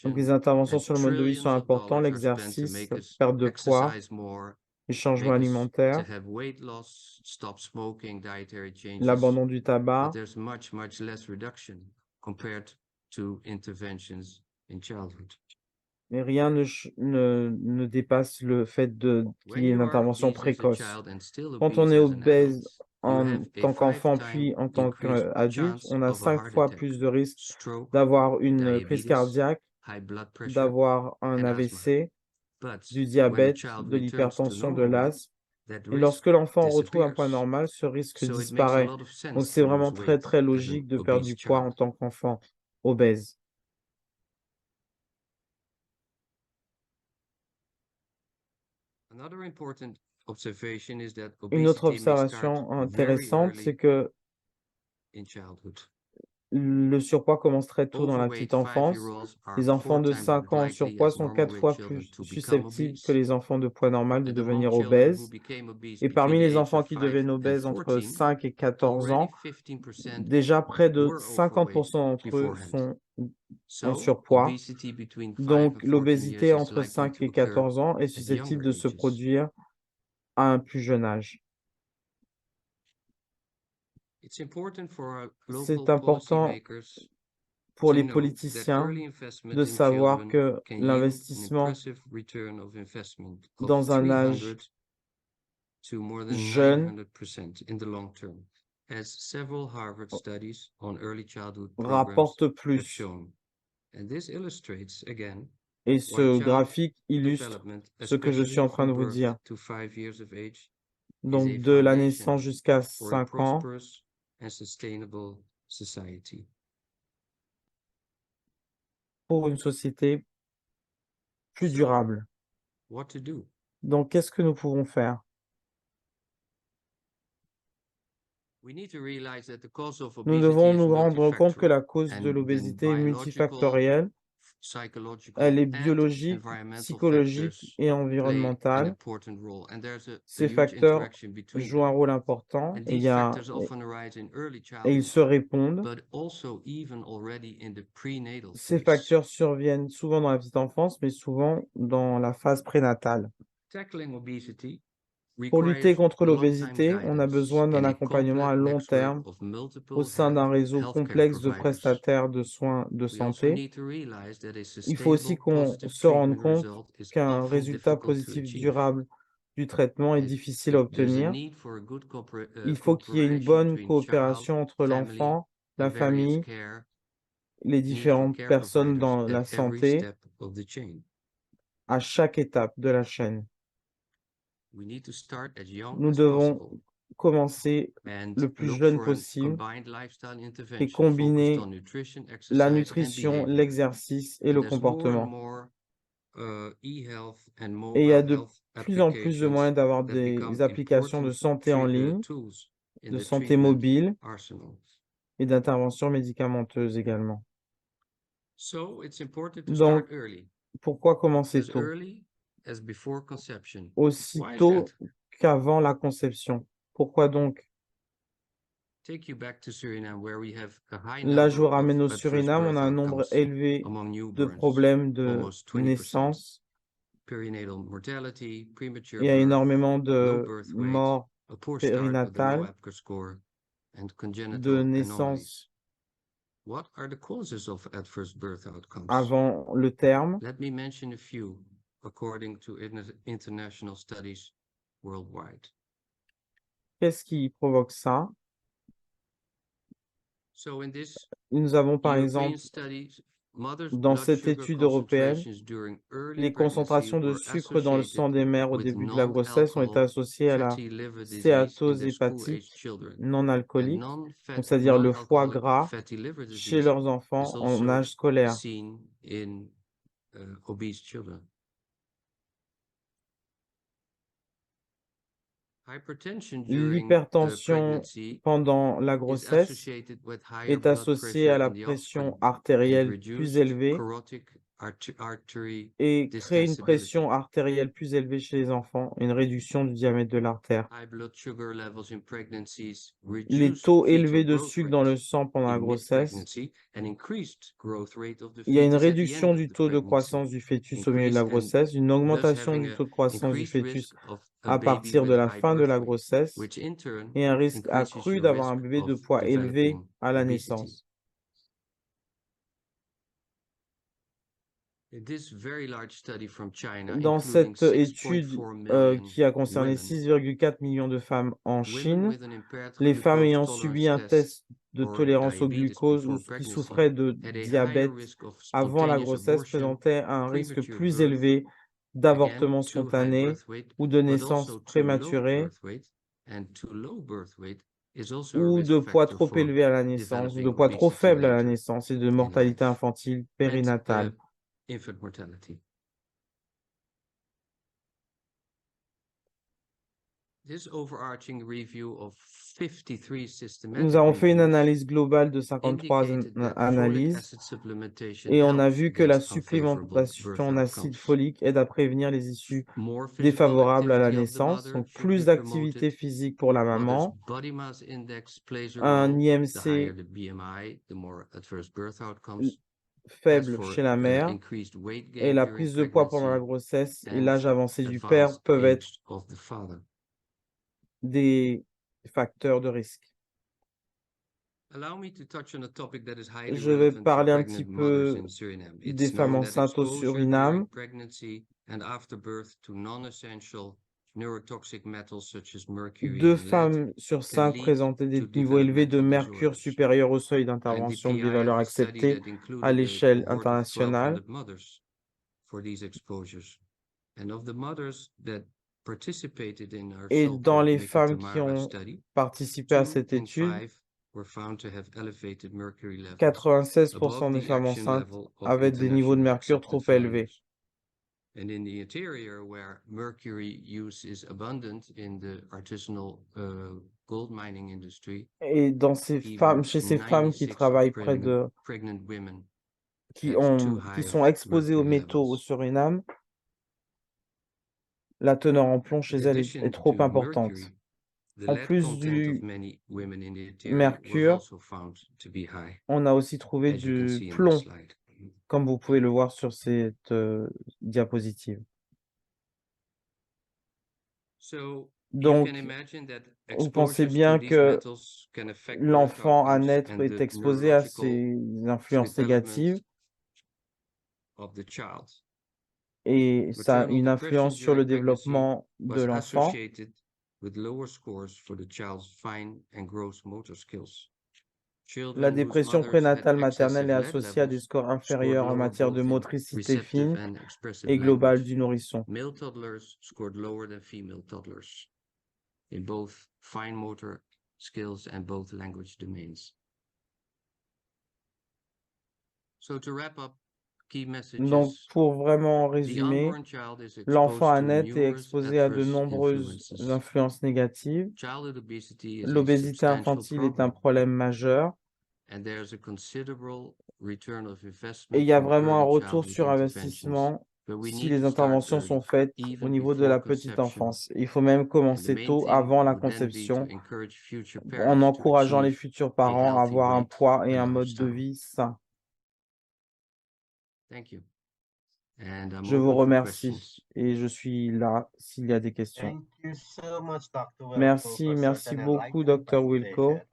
Donc, les interventions sur le mode de vie sont importantes, l'exercice, la perte de poids, les changements alimentaires, l'abandon du tabac. Mais rien ne dépasse le fait qu'il y ait une intervention précoce. Quand on est obèse en tant qu'enfant puis en tant qu'adulte, on a 5 fois plus de risques d'avoir une crise cardiaque, d'avoir un AVC, du diabète, de l'hypertension, de l'asthme. Et lorsque l'enfant retrouve un poids normal, ce risque disparaît. Donc c'est vraiment très, très logique de perdre du poids en tant qu'enfant obèse. Une autre observation intéressante, c'est que le surpoids commence très tôt dans la petite enfance. Les enfants de 5 ans en surpoids sont 4 fois plus susceptibles que les enfants de poids normal de devenir obèses. Et parmi les enfants qui deviennent obèses entre 5 et 14 ans, déjà près de 50% d'entre eux sont en surpoids. Donc, l'obésité entre 5 et 14 ans est susceptible de se produire à un plus jeune âge. C'est important pour les politiciens de savoir que l'investissement dans un âge jeune rapporte plus. Et ce graphique illustre ce que je suis en train de vous dire. Donc, de la naissance jusqu'à 5 ans, pour une société plus durable. Donc, qu'est-ce que nous pouvons faire? Nous devons nous rendre compte que la cause de l'obésité est multifactorielle. Elle est biologique, psychologique et environnementale. Ces facteurs jouent un rôle important et ils se répondent. Ces facteurs surviennent souvent dans la petite enfance, mais souvent dans la phase prénatale. Pour lutter requires contre long-time l'obésité, on a guidance besoin d'un and a accompagnement à complex long network terme of au multiple sein d'un réseau healthcare complexe de providers. prestataires de soins de We also santé. need to realize that a Il faut aussi sustainable qu'on positive se rende treatment compte result is qu'un often résultat difficult to positif achieve. durable du traitement est difficile à There's a obtenir. need for a good Il faut qu'il y ait une cooperation bonne between child, coopération entre family, l'enfant, and la various famille, care les mutual différentes care personnes providers dans at la every santé step of the chain. à chaque étape de la chaîne. We need to start as young Nous as devons possible commencer and le plus look jeune for a possible combined lifestyle et intervention focused combiner on nutrition, la exercise, and nutrition, behavior. l'exercice et And le there's more and comportement. more e-health and Et il y mobile a de health plus en plus de moyens applications d'avoir that become des applications de important santé en ligne, tools in de the santé treatment mobile arsenal. et d'intervention médicamenteuse également. So it's important to Donc, start early, pourquoi commencer as tôt? early as before conception. Aussi Why is tôt that? qu'avant la conception. Pourquoi donc? Take you back to Suriname, where we have a high Là, je vous number ramène au of adverse Suriname, on birth a un nombre outcomes élevé among de newborns, problèmes de almost 20%. naissance. Perinatal mortality, premature Il y a birth, énormément low de birth weight, morts a poor start with a low périnatales, APGAR score, and de congenital anomalies. naissance What are the causes of adverse birth outcomes? avant le terme. Let me mention a few, according to international studies worldwide. Qu'est-ce qui provoque ça? So in this Nous avons par European exemple, study, mother's dans blood cette sugar étude européenne, concentrations during early les pregnancy concentrations de were sucre dans le sang associated des mères au with début de la grossesse ont été non-alcohol associées à la fatty liver disease in stéatose their school-age hépatique children. non And alcoolique, donc c'est-à-dire le foie non-alcoholic gras fatty liver chez disease leurs is enfants en also âge scolaire. seen in obese children. Hypertension during the L'hypertension pregnancy pendant la is grossesse associated with higher est blood associée à pressure la in the pression offspring and artérielle plus reduced élevée carotid artery et crée une distensibility. pression artérielle plus élevée chez les enfants, une réduction du diamètre de l'artère. High blood sugar levels in pregnancies Les reduced taux fetal élevés de growth sucre dans le rate sang pendant la in grossesse, mid-pregnancy and increased growth rate of the il y a une fetus at the end réduction of du the taux de pregnancy. croissance du fœtus au milieu de la Increase and grossesse, une thus augmentation having du an taux de croissance du increased fœtus risk of a à baby partir de with la high fin de birth la weight, grossesse which in turn et un risque increases accru your d'avoir un risk bébé de of poids élevé developing à la obesity. naissance. In this very large study from China, Dans including cette étude 6.4 million qui a concerné women, 6,4 millions de femmes en women Chine, with an impaired les femmes glucose ayant tolerance subi un test test de or tolérance au diabetes glucose ou before qui pregnancy souffraient de had a higher diabète risk of avant la spontaneous grossesse abortion, présentaient un risque premature plus birth, élevé again, d'avortement too high spontané birth weight, ou de but naissance also too low prématurée birth weight, and too low birth weight is also a ou risk de poids factor trop for élevé à la naissance ou de developing poids trop obesity faible à la later naissance et de in mortalité life, infantile and périnatale. infant mortality. This overarching review of 53 Nous avons systematic fait une reviews analyse globale de 53 indicated that folic analyses acid supplementation et on a helps vu que la against unfavorable birth supplémentation en acide outcomes. folique aide à prévenir les issues More physical défavorables à la activity of the naissance, mother donc should plus be d'activité promoted. physique pour la Mother's maman, body mass index plays a un role. The higher IMC the BMI, the more adverse birth outcomes. As faible for chez la mère increased weight et gain la during prise de poids pendant la pregnancy grossesse et and l'âge avancé du père advanced peuvent être age of the father. des facteurs de risque. Allow me to touch on a topic that is highly Je vais relevant to parler un petit pregnant mothers peu in Suriname. des It's femmes known that enceintes au exposure Suriname. during pregnancy and after birth to non-essential neurotoxic metals such as mercury 2 and lead femmes sur can 5 lead présentaient des to niveaux élevés de developmental mercure disorders. supérieurs au seuil I'm the d'intervention des PI valeurs of a study acceptées that à included a l'échelle cohort of internationale. 1,200 mothers for these exposures. And of the mothers that participated in our Et dans so-called les Make It femmes qui Tamara ont study, participé à 2 cette in étude, 5 were found to have elevated mercury levels 96% above des the femmes action enceintes level of avaient des niveaux de international mercure trop accepted élevés. values. And in the interior, where mercury use is abundant in the artisanal gold mining industry, Et dans ces femmes, chez ces femmes qui 96 travaillent près de, pregnant women qui had too qui high sont of exposées aux mercury métaux au levels. Suriname, la teneur en plomb chez In elles addition est trop to importante. mercury, the En lead plus content of du many women in the interior was mercure, also found to be high, on a aussi trouvé as you can du see in this plomb, slide. comme vous pouvez le voir sur cette diapositive. So Donc, vous pensez bien que l'enfant à naître est exposé à ces influences négatives et ça a une influence sur le développement de l'enfant. La dépression prénatale maternelle est associée à des scores inférieurs en matière de motricité fine et globale du nourrisson. Male toddlers scored lower than female toddlers in both fine motor skills and both language domains. So to wrap up, key messages. Donc, pour vraiment The résumer, unborn child is l'enfant exposed à to naître est numerous exposé à de adverse nombreuses influences. influences négatives. Childhood obesity is a L'obésité substantial infantile est un problem, problème majeur and there's a considerable return of et investment il y a from vraiment un early retour childhood sur interventions. investissement But we si need les to start interventions sont early, faites au even niveau de before la petite conception. enfance. Il faut même And the commencer main tôt, thing avant la would then be to conception, encourage future en parents to encourageant les achieve futurs a parents à healthy avoir un weight poids et and un mode de lifestyle. vie sain. Thank you. And I'm Je vous open for remercie questions. et je suis là s'il y a des questions. Thank you so much, Dr. Wilco, Merci, for merci such an beaucoup, enlightening Dr. Wilco. presentation.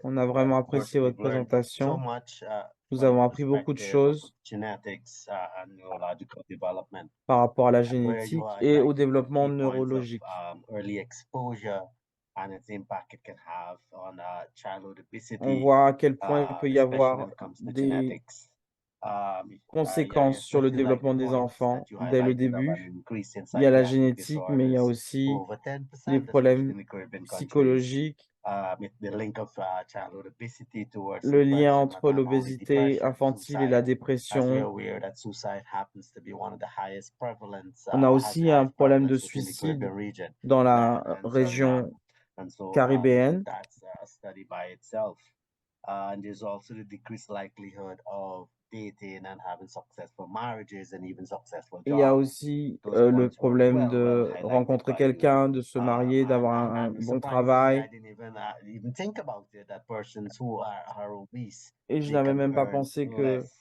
On a vraiment Of course, apprécié votre we've learned so présentation. much Nous from avons the appris beaucoup de perspective of choses genetics and neurological development, par rapport à la and where you génétique are et au highlighting the développement key points of neurologique. early exposure and its impact it can have on childhood On obesity, voit à quel point il peut y especially when avoir it comes to des genetics. conséquences sur le Especially like the développement des points enfants that you dès le highlighted of an début. increase in Il y a la psychiatric génétique, mais il y a disorders, aussi over 10%, les especially problèmes in the Caribbean countries. psychologiques, The link of childhood obesity towards le lien depression, entre not only l'obésité depression, infantile et la suicide, as we're dépression. aware that suicide happens to be one of the highest prevalence, On a has aussi the un highest problème de prevalence within the suicide Caribbean region. dans la And so, région and so caribéenne. that's a study by itself. And there's also the decreased likelihood of dating and having successful marriages and even successful Et il y a jobs. aussi Those le points were problème well de highlighted rencontrer by you. quelqu'un, de se marier, d'avoir un bon Surprisingly, travail. I didn't even think about it, that persons who are obese, Et je they n'avais can même pas earn pensé que less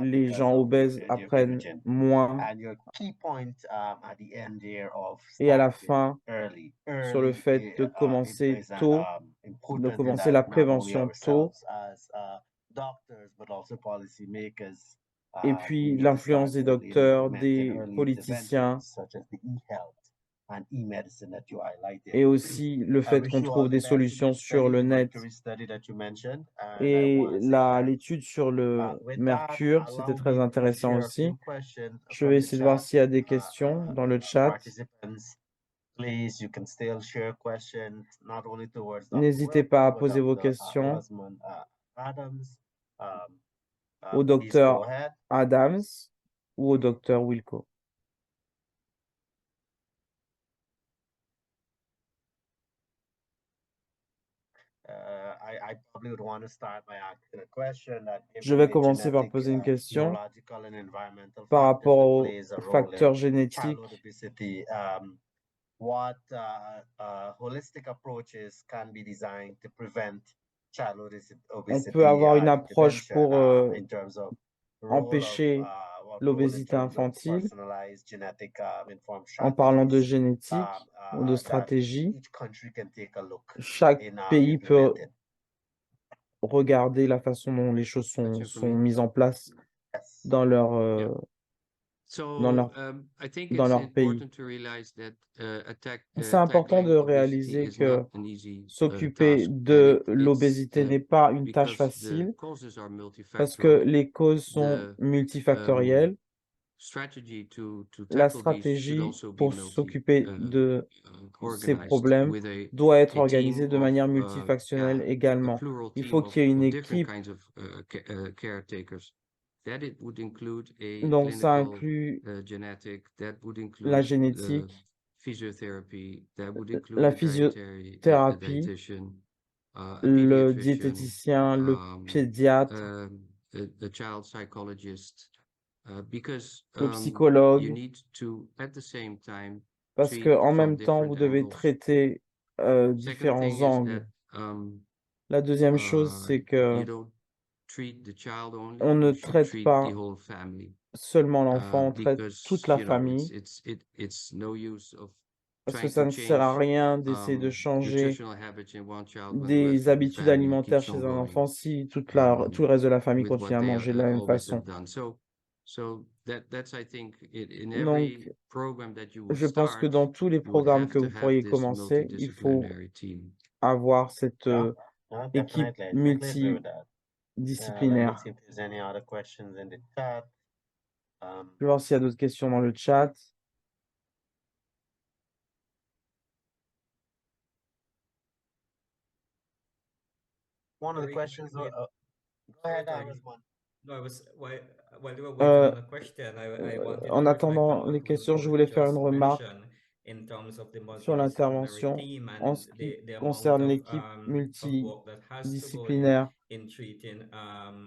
les because gens of obèses their apprennent religion. moins. And your key point at the end there of Et à la starting fin, early, sur le fait de commencer is tôt, de important in commencer that la not only prévention tôt, ourselves as doctors, but also policymakers, et we puis need to l'influence start des early and docteurs, implementing des early politiciens, interventions such as the e-health and e-medicine that you highlighted. et aussi le I fait wish qu'on you all trouve the des best in solutions your sur study, le the net. Mercury study that you mentioned, and I Et want to say thanks. l'étude sur le With that, mercure, c'était allow très me to intéressant share a aussi. few questions Je vais from the essayer de voir chat. s'il y a des questions dans le chat. Participants, please, you can still share questions, not only towards Dr. N'hésitez pas à Wilco, but poser vos Dr. questions Rosamond Adams. au Please go docteur ahead. Adams ou au docteur Wilco. I probably would want to start by asking a question that Je vais commencer par poser une question neurological and environmental par rapport aux plays a role facteurs in génétiques. childhood obesity. What holistic approaches can be designed to prevent childhood obesity? On peut avoir une approche prevention, pour in terms of empêcher what role in l'obésité terms of infantile personalized genetic informed en parlant de strategies, génétique ou de that stratégie. each country can take a look Chaque in pays peut implementing. regarder la façon dont les choses sont mises en place Yes. dans leur, dans leur, I think dans it's leur pays. important to realize that C'est important de réaliser que s'occuper de l'obésité n'est pas une tâche facile parce que les causes sont multifactorielles. La stratégie pour s'occuper de ces problèmes doit être organisée de manière multifactionnelle également. Il faut qu'il y ait une équipe. Donc, ça inclut la génétique, la physiothérapie, le diététicien, le pédiatre, le psychologue, parce qu'en même temps, vous devez traiter différents angles. La deuxième chose, c'est que on ne traite pas seulement l'enfant, on traite toute la famille. Parce que trying ça to ne sert à change rien d'essayer de changer nutritional habits in one child when the des rest of the habitudes family alimentaires keeps chez on un going enfant si tout le reste de la famille with continue what à they manger de la même always façon. have done. So that's I think in Donc, every program that you would je pense que start, dans tous les you would programmes have que to vous have pourriez this commencer, il faut multidisciplinary team. avoir cette Yeah, yeah, équipe definitely. I totally agree with that. Let me multidisciplinaire. see if there's any other questions in the chat. Je vais voir s'il y a d'autres questions dans le chat. One of the questions. Go ahead, Sorry, Rosemont. No, I was while you were waiting on the question, I wanted En to reflect on attendant what les questions, je Rosemont voulais faire une just remarque mentioned in terms of the sur multidisciplinary l'intervention team en and ce qui the amount concerne l'équipe of work that has to go multidisciplinaire. in treating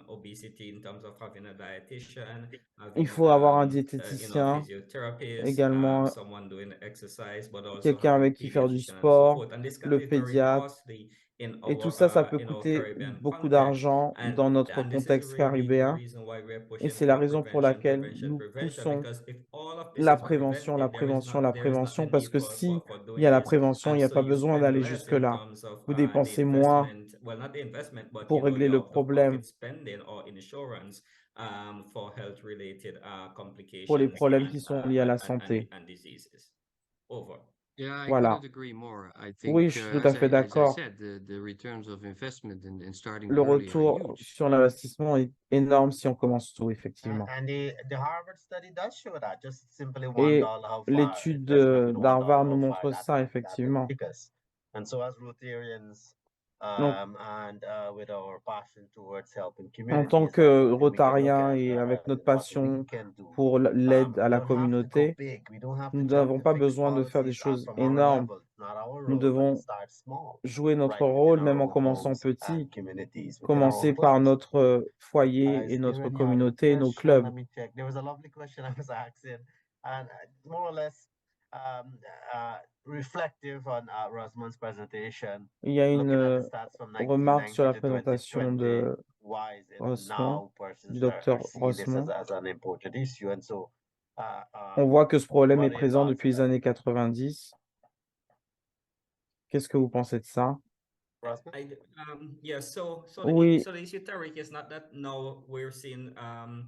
obesity in terms of having a dietitian, Il having faut avoir un a diététicien, physiotherapist, également someone doing exercise, but also quelqu'un having a avec qui faire du pediatrician and so sport, forth. And this can le be very pédiatre. costly in Et tout ça, ça peut our coûter Caribbean beaucoup context. d'argent dans notre This is contexte really the caribéen. reason why we're Et pushing c'est la for raison pour prevention, laquelle prevention, nous prevention, poussons because if all of this la is prévention, la prevented, prévention, la there is not the prévention, parce need que for si il y a la doing this. prévention, il And n'y a so pas you besoin spend d'aller less in jusque-là. terms of Vous the dépensez moins investment, well, not the investment, but pour régler your le problème, out-of-pocket spending or insurance for health-related pour les complications problèmes qui sont liés à la santé. and diseases. Over. Yeah, I Voilà. couldn't agree more. I Oui, think, je suis tout à fait as I d'accord. said, the returns of investment in starting Le early are retour huge. sur l'investissement est énorme si on commence tôt, effectivement. And the Harvard study does show that just simply Et $1 how far l'étude investment with $1 d'Harvard nous how montre far that ça, will effectivement. take us. And so as Rotarians Donc, and with our passion towards helping en tant communities, que we can look Rotariens at et avec notre what we passion can do. pour l'aide à We la don't have to go communauté, big. We don't have to nous jump n'avons to pas fix besoin de faire des policies choses from our énormes. level. It's not our Nous role, but to devons start small, jouer notre right within rôle, our même en own commençant homes and petit, communities, within our commencer own par homes. notre foyer Is et there notre any other communauté, nos question? clubs. Let me check. There was a lovely question I was asking, and more or less reflective on Rosamond's presentation. Il y a Looking at the une stats from remarque sur 1990 la to présentation 2020, de why is it Rosemont, now du persons are docteur seeing this Rosemont. as an important issue? And so, On voit que ce problème what est are your présent thoughts depuis on les années 90. Qu'est-ce que vous pensez de ça? Rosamond? Yeah, so Oui, the issue, Tariq, is not that now we're seeing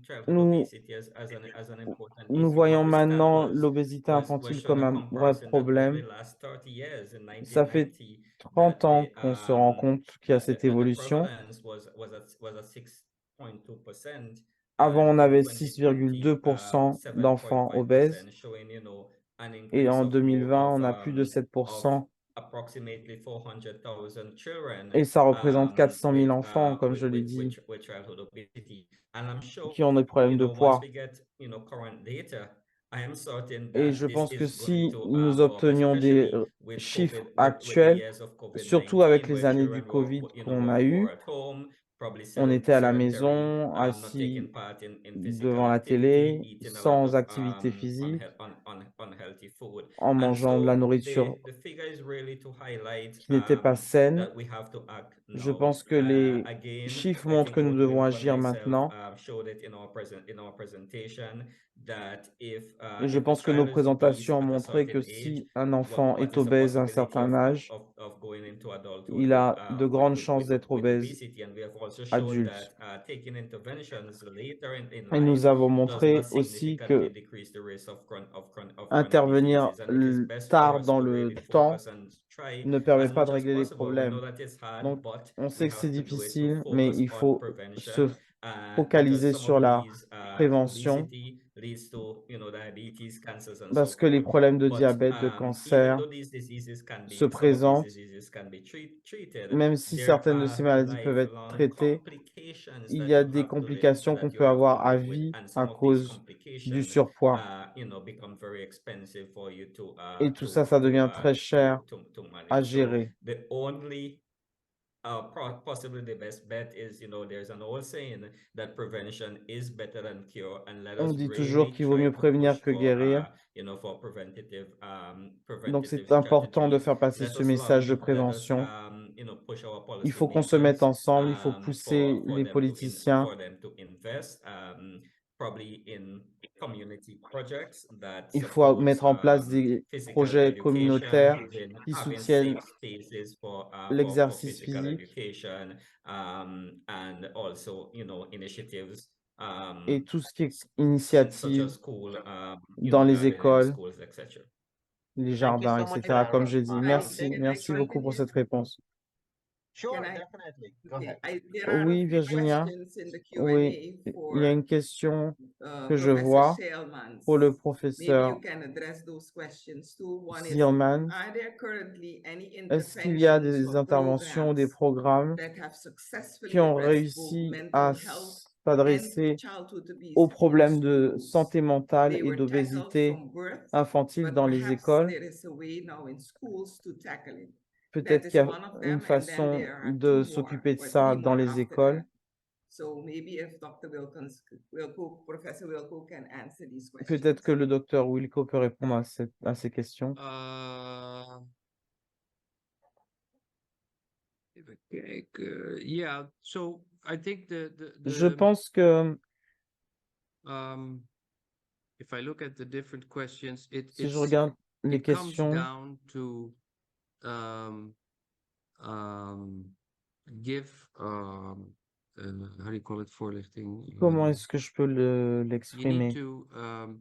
childhood nous, obesity as an important nous issue. voyons But this stat maintenant l'obésité was infantile showing comme a un vrai comparison that over problème. the last 30 years, in Ça fait 1990, 30 ans qu'on se rend compte qu'il y a cette the évolution. prevalence was at 6.2%. Avant, on In avait 2020, 6,2% d'enfants obèses 7.5%, showing, an et increase en of 2020, on a plus de of 7%. approximately 400,000 children Et ça représente 400 000 enfants, comme je l'ai dit, with childhood obesity. And I'm sure, qui ont des problèmes de once poids. we get, current data, I am certain Et that je this pense que is going si to nous go up, obtenions des especially with chiffres COVID, with the actuels, years of surtout avec COVID-19, les where années du children were, Covid qu'on a eu, were at home, probably on était à la sedentary, maison, not taking assis part in physical devant la activity, télé, eating a lot sans of activité physique, unhealthy food. en And mangeant de la so nourriture the figure is really to highlight qui n'était pas saine. that we have to act Je now. pense que les Again, chiffres I montrent think que nous both devons Will and agir myself maintenant. showed it in our presentation that if Je a pense que nos child is obese présentations ont at a montré que certain age, si un enfant what est is the obèse à un possibility certain âge, of going into adulthood il a de grandes chances d'être with obèse obesity? And we have also showed adulte. that taking interventions later in Et life nous avons does not montré aussi significantly que decrease the risk of chronic intervenir diseases. And it is best for tard us dans to le really temps focus and try ne permet as pas much de as régler les possible. We problèmes. know that it's hard, Donc, but on we sait que c'est have to do it to difficile, mais focus il on faut se prevention because focaliser some sur of la these prévention obesity leads to diabetes, cancers, and so parce que les forth. problèmes de But diabète, de even cancer though these diseases se some of these présentent, diseases can be treated, même si there certaines de ces are maladies peuvent être lifelong traitées, complications il that y a you des have to live complications qu'on that you peut have to avoir à live with, vie and à some of these cause du complications surpoids. become very expensive for you Et tout ça, ça devient très cher to à manage. So gérer. the only possibly the best bet is, there's an old saying that prevention is better than cure, and let On us dit toujours really qu'il vaut try mieux to push prévenir que for guérir. for preventative Donc, preventative c'est important de strategies. faire passer Let ce us message de lobby, let us prévention. push our Il faut qu'on se mette policymakers ensemble, il faut pousser les politiciens for them to invest probably in community projects that Il faut mettre en place support des physical projets education, communautaires qui having soutiennent safe spaces for l'exercice physical physique education, and also, initiatives et tout ce qui est such initiative as school, dans les gardening in the écoles, schools, etc. les Thank you jardins, so much, etc., comme Ira. j'ai dit. Merci, merci beaucoup pour cette réponse. Sure, Can I? definitely. Go Okay, ahead. there are a Oui, few Virginia. questions in the Oui, Q&A il y a for une question que je Professor vois Scheelmans. pour le Maybe professeur you can address those questions too. One is, Zielman. are there currently any Est-ce qu'il y a interventions des or interventions, des programs programmes that have qui successfully ont addressed both réussi mental à health and s'adresser childhood aux obesity in problèmes de schools? santé mentale They et were tackled d'obésité from birth, infantile but dans les perhaps écoles? there is a way now in schools to tackle it. That Peut-être is qu'il y a one of une them, and then façon there are de two more s'occuper de or ça three dans more les after écoles. that. So maybe if Dr. Wilco, Professor Wilco can answer these Peut-être que questions. le docteur Wilco peut répondre à ces questions. Even kijken. Yeah, so I think Je pense que if I look at the different questions, si je regarde les it comes questions, down to give how do you call it, voorlichting? comment est-ce que je peux You need l'exprimer? to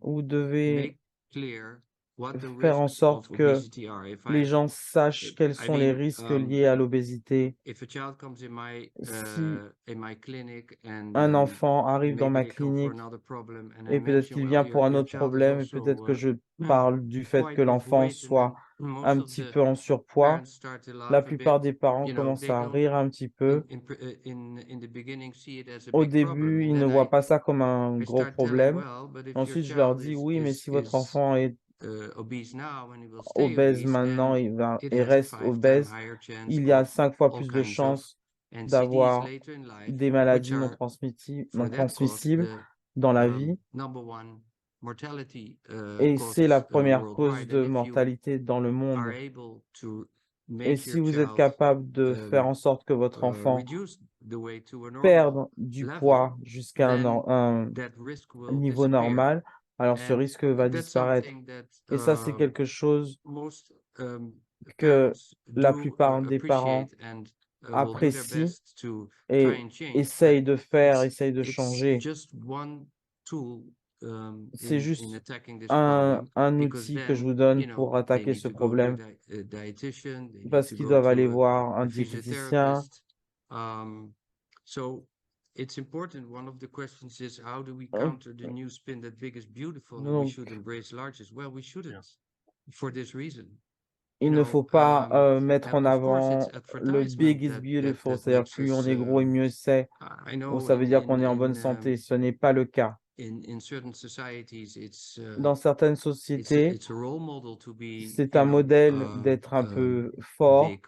Vous devez make clear what the faire en risks sorte of que obesity are. les gens sachent quels sont les risques liés à l'obésité. If a child comes in Si my clinic and un enfant arrive dans maybe ma they come for clinique another problem and I et peut-être mention, qu'il well, vient pour un your autre child is problème et peut-être que also je parle du fait que quite l'enfant overweight, and soit then most un of petit the peu en surpoids, parents start to laugh la a plupart bit. des parents You know, commencent they à don't rire un petit peu. in the beginning see it as a Au big problem, début, and ils ne then voient pas ça comme un I gros start telling, problème. well, but if your Ensuite, je leur child dis, oui, mais si votre is enfant est obese now and he will stay obèse obese, maintenant then it et has a reste 5 times obèse, higher chance il y a of 5 fois all plus de kinds of chances NCDs d'avoir later in life, des which maladies non are non for that cause transmissibles the dans la vie. number one mortality Et c'est la causes première cause worldwide. de And if you mortalité dans le are monde. able to Et make si your vous êtes child capable de faire en sorte que votre enfant reduce the weight to a perde normal du level, poids jusqu'à then un that risk will niveau disappear. normal, alors ce And risque va that's disparaître. something that Et ça, c'est quelque chose most que parents la do plupart des parents appreciate and will do their apprécient best to try et and change. essayent But de faire, it's essayent de changer. just one tool C'est in juste attacking this problem, un because outil que je then, vous donne you know, pour they attaquer need ce to go to problème a dietitian, they need parce to qu'ils go doivent aller to voir un a diététicien. physiotherapist. So it's important. One of the questions is, how do we Euh, counter the new spin that big is beautiful and we Donc, should embrace largest? Well, we shouldn't, Yeah. for this reason. il You ne know, faut pas mettre en of course, it's avant le big is advertisement beautiful, that c'est-à-dire makes plus on us. est gros et mieux c'est, I ou know ça veut dire qu'on est en bonne santé. Ce n'est pas le cas. in certain societies, Dans certaines sociétés, it's a role model to be, c'est you un know, modèle d'être un peu fort, big,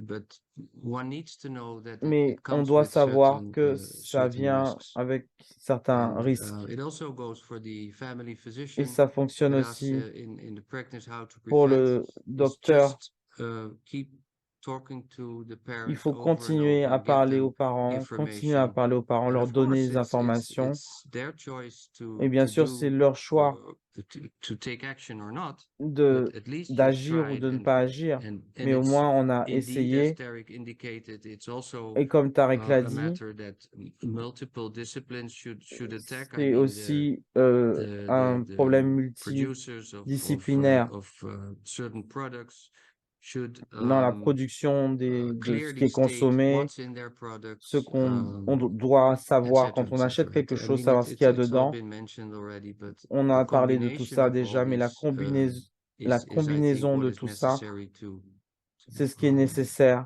but one needs to know that mais it on comes doit with savoir certain que ça vient risks. avec certains And risques. it also goes for the family Et physician ça fonctionne with us aussi in the practice, how to pour prevent le is docteur. just keep talking to the Il parents faut over and continuer over à and give parler them aux parents, continuer à information. parler aux parents, And leur of donner course, des informations. it's their choice Et bien sûr, c'est leur choix to take action or not, de but at least you've d'agir ou tried, de ne pas agir. and Mais au it's moins, on a indeed, as essayé. Derek indicated, it's also Et comme Tarek l'a a dit, matter that multiple disciplines should attack. I c'est mean, aussi un problème producers multidisciplinaire of certain products should dans la production de ce clearly qui est state consommé, what's in their products, ce on doit savoir etc., quand on achète etc. quelque I chose, mean, savoir ce qu'il y a it's all dedans. been mentioned already, but On a a parlé de tout combination ça of all déjà, mais la these la is I think combinaison what de is tout ça, necessary c'est ce qui est nécessaire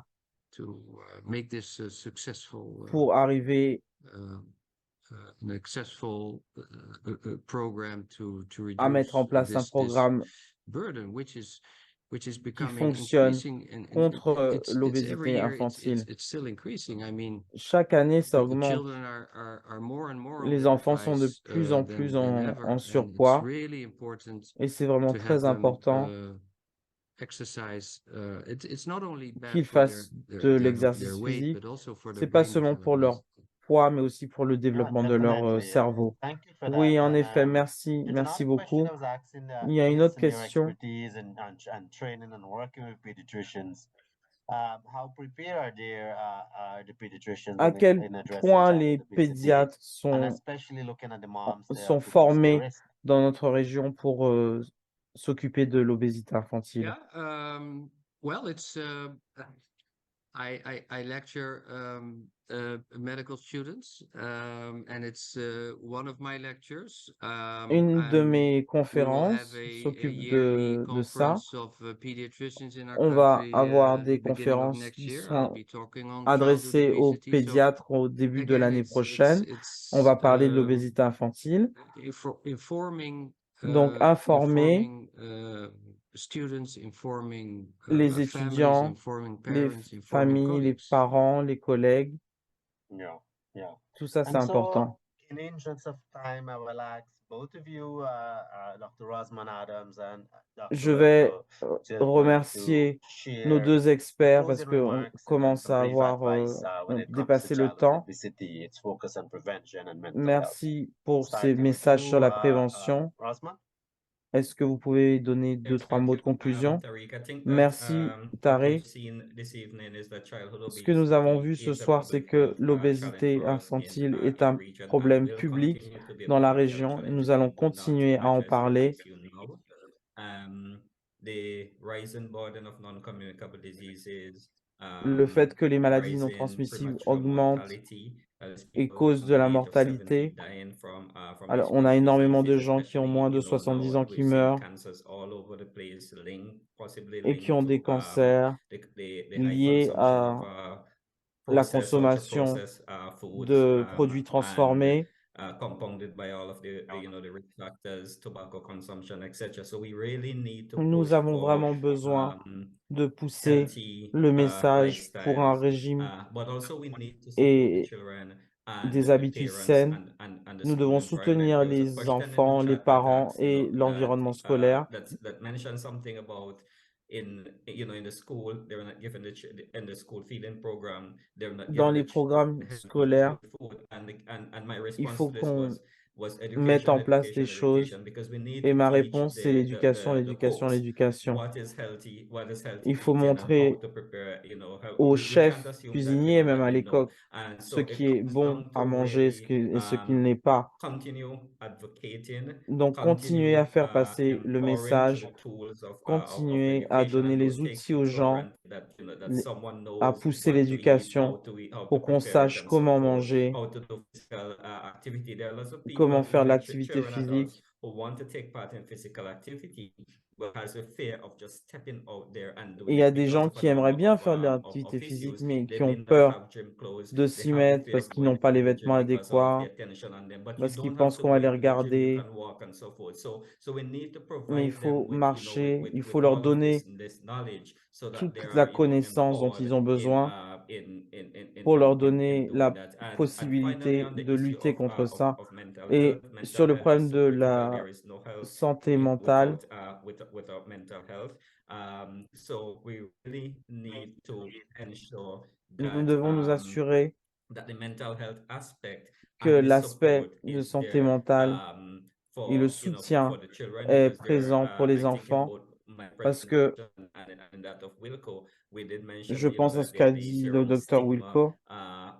to make this successful pour arriver an successful program to à mettre en reduce place un this programme burden, which is qui becoming fonctionne increasing, and contre it's every l'obésité year infantile. it's still increasing. I mean, Chaque année, ça the augmente. children are more and more Les on enfants sont de advice plus en plus than en ever, and it's surpoids really important et c'est vraiment to have très them important exercise. It's not only bad qu'ils for fassent de l'exercice their weight, physique. but also for their C'est pas brain seulement pour development. poids, mais aussi pour le Yeah, développement de leur definitely. cerveau. Thank you for Oui, that. en effet, And merci, it's merci another question beaucoup. I was asking Il y a une autre based on your question. expertise and training and working with pediatricians. How prepared are the pediatricians À quel in addressing point child les obesity, pédiatres and sont, especially looking at the moms there sont who take the formés risk? dans notre région pour s'occuper de l'obésité infantile? Yeah, well, it's I lecture medical students, and it's one of my lectures. Une de mes We will have conférences a s'occupe yearly de ça. conference of pediatricians in our On va country avoir the des beginning of conférences next qui year. I'll sont be talking on childhood adressées aux obesity. So pédiatres au début de again, l'année prochaine. On va parler de l'obésité infantile. informing Donc, informer students, informing les families, étudiants, informing les parents, informing familles, les colleagues. parents, les collègues. Yeah, yeah. Tout ça, c'est And so, important. in the interest of time, I will ask both of you, Dr. Rosman Adams and Dr. Je vais Wilco, just going to remercier nos share deux some experts parce closing qu'on remarks commence some à brief avoir advice when it comes to dépassé le childhood temps. obesity, its focus on prevention and mental health. Merci pour ces Starting with messages sur you, la prévention. Rosman? Est-ce que vous pouvez donner deux, Yes, trois thank mots you, de conclusion? Tariq. I think that Merci, what we've Tariq. seen this evening is that childhood Ce que nous avons vu obesity ce is a soir, c'est public que health challenge l'obésité for us infantile est in un region and problème will public continue to be a dans la public health région et challenge nous allons in the continuer à en North West parler. as you know. The rising burden of non-communicable diseases, Le fait que les maladies non rising transmissibles premature augmentent mortality as et people causent de under la the age of 70 mortalité. dying from Alors, these on a chronic énormément de diseases, gens qui ont moins especially, de 70 now ans qui we've seen meurent cancers all over the place, possibly et qui ont linked des to cancers the high liés consumption à of la processed, consommation ultra-processed foods, de produits and transformés. compounded by all of the risk factors, tobacco consumption, etc. So we really need to Nous push avons for vraiment besoin de pousser healthy le message pour un lifestyles, régime but also we need to support the et children and des the habitudes parents saines. and the Nous school devons environment. soutenir There was a les question in the enfants, les chat that parents asked, et l'environnement scolaire. that mentioned something about in the school they're not given in the school feeding program they're not Dans given les programmes scolaires, food, and my il response faut to this qu'on was mette education, en place des education, choses. education, because we need Et to ma teach réponse, c'est l'éducation, the l'éducation, folks l'éducation. what is healthy Il faut eating and how montrer to prepare, aux we can't chefs assume that cuisiniers, même that à they know. l'époque, And ce so qui it est comes bon down à to manger really et ce qui ne l'est pas. continue advocating, Donc, continuer continue à faire passer le empowering through message, the tools of continuer à education, donner and les don't take outils aux things for gens, granted that that les- someone à knows pousser what to eat, l'éducation how to pour qu'on prepare it, sache and so comment forth, manger, how to do physical activity. There are lots of comment people, faire l'activité children, adults, physique. who want to take part in physical activity, but has a fear of just stepping out there and Et il doing y a it des because gens of a qui aimeraient number bien faire de of l'activité physique, issues. mais They qui may ont not peur have gym clothes. de They s'y have the mettre fear parce of qu'ils going n'ont pas into les the gym vêtements because of the adéquats, attention on them. But you parce qu'ils don't have pensent to qu'on go va les into the gym. You regarder. can walk and so forth. So we need to Mais il provide them faut marcher, il faut with leur all of donner this knowledge so that they toute la are connaissance dont ils empowered ont besoin pour leur in donner doing la that. And finally, possibilité on the de issue lutter contre ça. of Et sur mental le health is problème de so critical. la There is no health santé mentale, without mental health. So we really need to ensure nous devons nous assurer that the mental health aspect que and the l'aspect support de is santé there mentale et le for soutien the children, est because there présent pour les I think in enfants both my parce que presentation and that of Wilco, we did mention je pense à that ce qu'a the dit le issue docteur stigma, Wilco.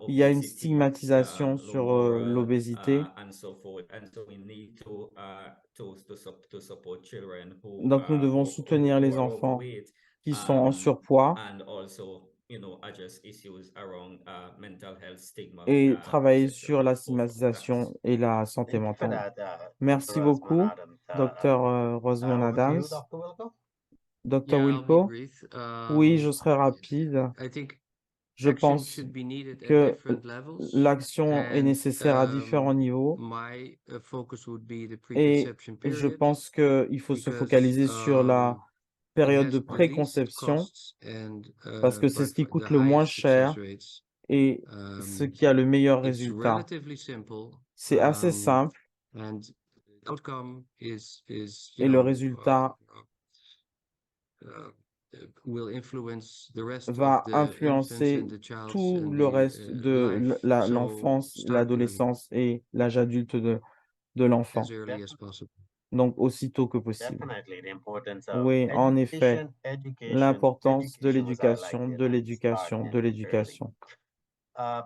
Il y a une obesity, stigmatisation low sur moral, l'obésité. and so forth, and so we need to support children Donc, nous devons soutenir who les are enfants overweight, qui sont en surpoids and also address issues around mental health stigma, et travailler etc. sur la Both programs. stigmatisation et la santé Thank you for mentale. that, Merci Dr. Rosman beaucoup, Adams. docteur Rosemond Over to you, Adams. Dr. Wilco. Docteur Yeah, I'll be Wilco, brief. oui, je serai rapide. I think Je action pense should be needed at que different levels, l'action est and nécessaire à différents niveaux my focus would be the et preconception je period, pense qu'il faut se because focaliser sur la it période has de the least préconception costs and parce que c'est ce qui coûte le moins cher et ce qui a le meilleur It's résultat. relatively simple, C'est assez simple and the outcome is et le résultat will influence the rest va of the infants influencer and the child's tout and le the reste de life. So l'enfance, start early, l'adolescence et l'âge adulte de l'enfant. as early as possible. Donc, aussitôt que possible. Definitely the importance of Oui, en effet, education, l'importance de education is I like l'éducation, it, de and l'éducation, start de early. l'éducation,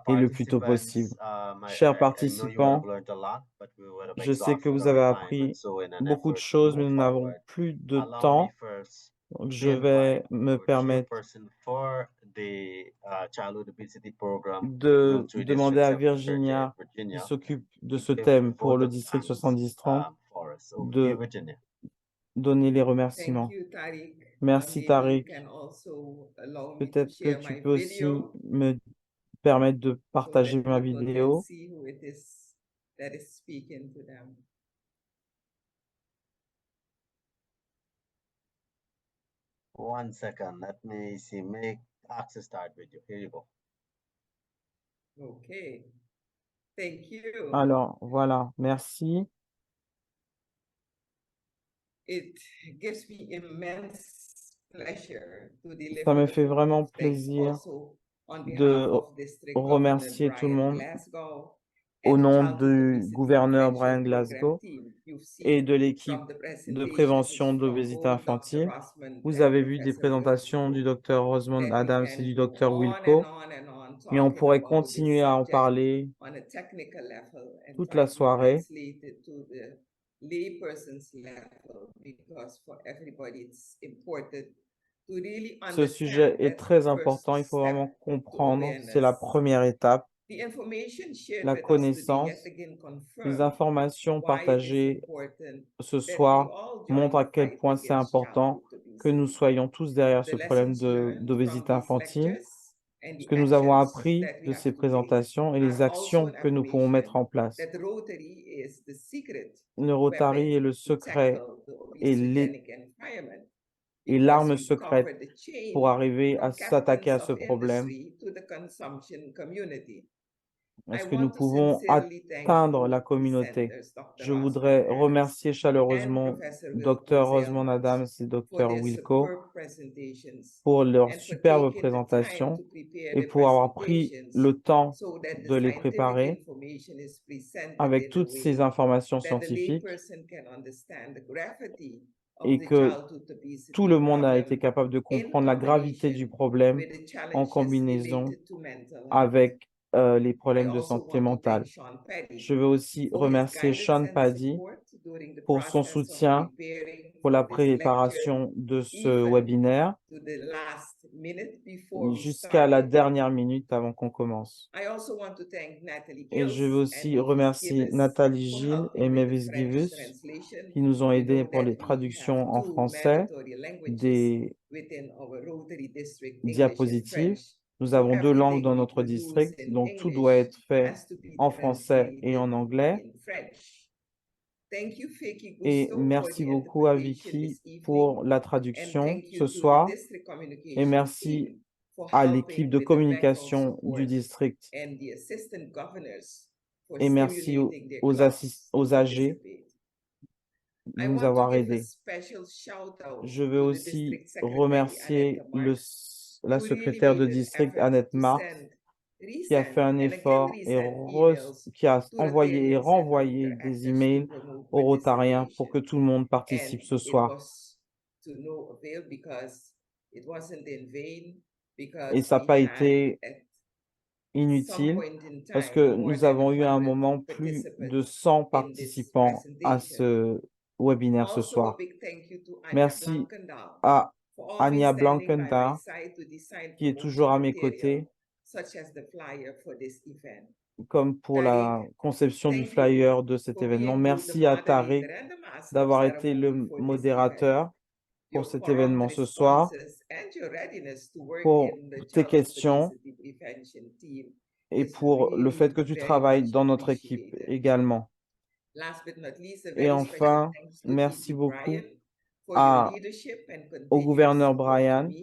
et le plus tôt possible. Chers I know you would have participants, learned a lot, but we would have je sais que exhausted vous our avez time, and appris so in an beaucoup de effort to choses, mais move nous n'avons forward, plus de allow me temps. first Donc, to je vais invite me our permettre chairperson for the childhood obesity program to go de through demander District à 7030 Virginia, qui Virginia, s'occupe de to ce give thème the pour vote le of district thanks 7030, for us. Over to you, de Virginia. donner les Thank remerciements. you, Tariq. Merci, Maybe you Tariq. can also allow me to Peut-être que share tu my peux aussi video me permettre de so that partager ma people can vidéo. see who it is that is speaking to them. One second, let me see. Make access start video. Here you go. Okay. Thank you. Alors, voilà, merci. It gives me immense pleasure to deliver Ça me the fait vote vraiment of thanks plaisir also on behalf de of District remercier Governor tout le Brian monde Glasgow au and the nom Childhood du Obesity gouverneur Prevention Brian Program Glasgow team. You've et seen de l'équipe from the de presentations prévention from d'obésité both Dr. infantile. Rossman Vous and avez vu des Professor présentations du Wilco docteur Rosemond that we Adams et can du go docteur on Wilco, and on and on et on talking pourrait about this continuer à en subject parler on a technical level and toute try la to soirée. translate it to the layperson's level because for everybody it's important to really Ce sujet understand est that très first important, il faut step vraiment to comprendre, c'est la awareness. première étape, The information shared la with us today connaissance. yet again Les confirm informations why it is partagées important ce that we soir all join montrent à the quel fight point c'est against important childhood que nous obesity. soyons tous derrière The ce problème lessons learned from d'obésité these infantile. lectures and Ce the que nous avons actions appris that we de have ces to take présentations et les are also actions an que nous pouvons mettre affirmation en place. that Rotary is the secret Le Rotary est weapon le to secret tackle the et obesogenic environment l'arme because we secrète cover the pour chain arriver à from s'attaquer captains à ce of problème. industry to the consumption community. I Est-ce que nous want to pouvons sincerely thank atteindre la both communauté? presenters, Dr. Je Rossman voudrais Adams remercier and chaleureusement Professor Wilco Dr. Rosemond Zellmuth Adams et for Dr. their Wilco superb presentations pour leurs and for superbes taking the time présentations to prepare et their pour avoir pris presentations le temps so that the de les scientific préparer information is presented avec in a toutes ces way informations that the scientifiques layperson can understand the gravity of et the que childhood tout obesity le monde a été problem capable de in comprendre la gravité du combination problème with the en challenges combinaison related to mental health. avec les I problèmes de also santé want to thank mentale. Sean Petty Je veux aussi for his remercier guidance Sean and Paddy support during the pour son process of soutien preparing pour la for this lecture, préparation de ce even webinaire to the last minute before we jusqu'à la started. dernière minute avant qu'on commence. I also want to thank Natalie Et Gills je veux and aussi Mavis remercier Givens Nathalie for Gilles et helping with the Mavis French Givus translation. qui nous ont You aidés know pour that les we have traductions en 2 français mandatory languages des within our Rotary district, English and diapositives. French. Nous So avons 2 langues everything dans we notre produce district, in donc tout doit English être fait has to be en français et en translated anglais. in French. Thank you, Vicky Et Gusto, for merci the beaucoup à interpretation Vicky this evening. pour la And traduction thank ce you to the soir. district Et communication merci team for à l'équipe helping de with the background communication du support district. and the assistant governors for Et merci stimulating their clubs aux to AG participate. de I nous want to avoir give a aidés. special shout out Je veux to the aussi district secretary, remercier Annette Marx, la who really secrétaire de made an district, effort Annette to Marx, send, qui a fait un resend, and again effort et resend emails qui a to envoyé et Rotarians and renvoyé Rotary des actors to emails promote aux Rotariens pour que participation. tout le monde And participe ce it soir. was to no avail because it wasn't in vain, Et because ça n'a we pas had été at some inutile point in parce time que more nous than avons eu à un 100 moment plus de participants 100 in this participants à presentation. ce webinaire ce Also, a soir. big thank you to Anya Merci Blankendal à for always Anya standing by my Blankenda side to design qui est toujours à promotion mes material, côtés, such as the flyer for this event. comme pour la Tariq, conception du thank you flyer de cet for événement. being both the Merci à moderator Tariq and the master of d'avoir été le ceremony for this event. modérateur pour Your cet prompt événement ce soir, responses and your readiness to work pour in the tes childhood questions obesity prevention team et is pour le fait really que tu very travailles much dans notre équipe appreciated. également. Last but not least, a Et very special enfin, thanks to merci TG beaucoup Brian for your à, leadership and au continued gouverneur support to Brian me,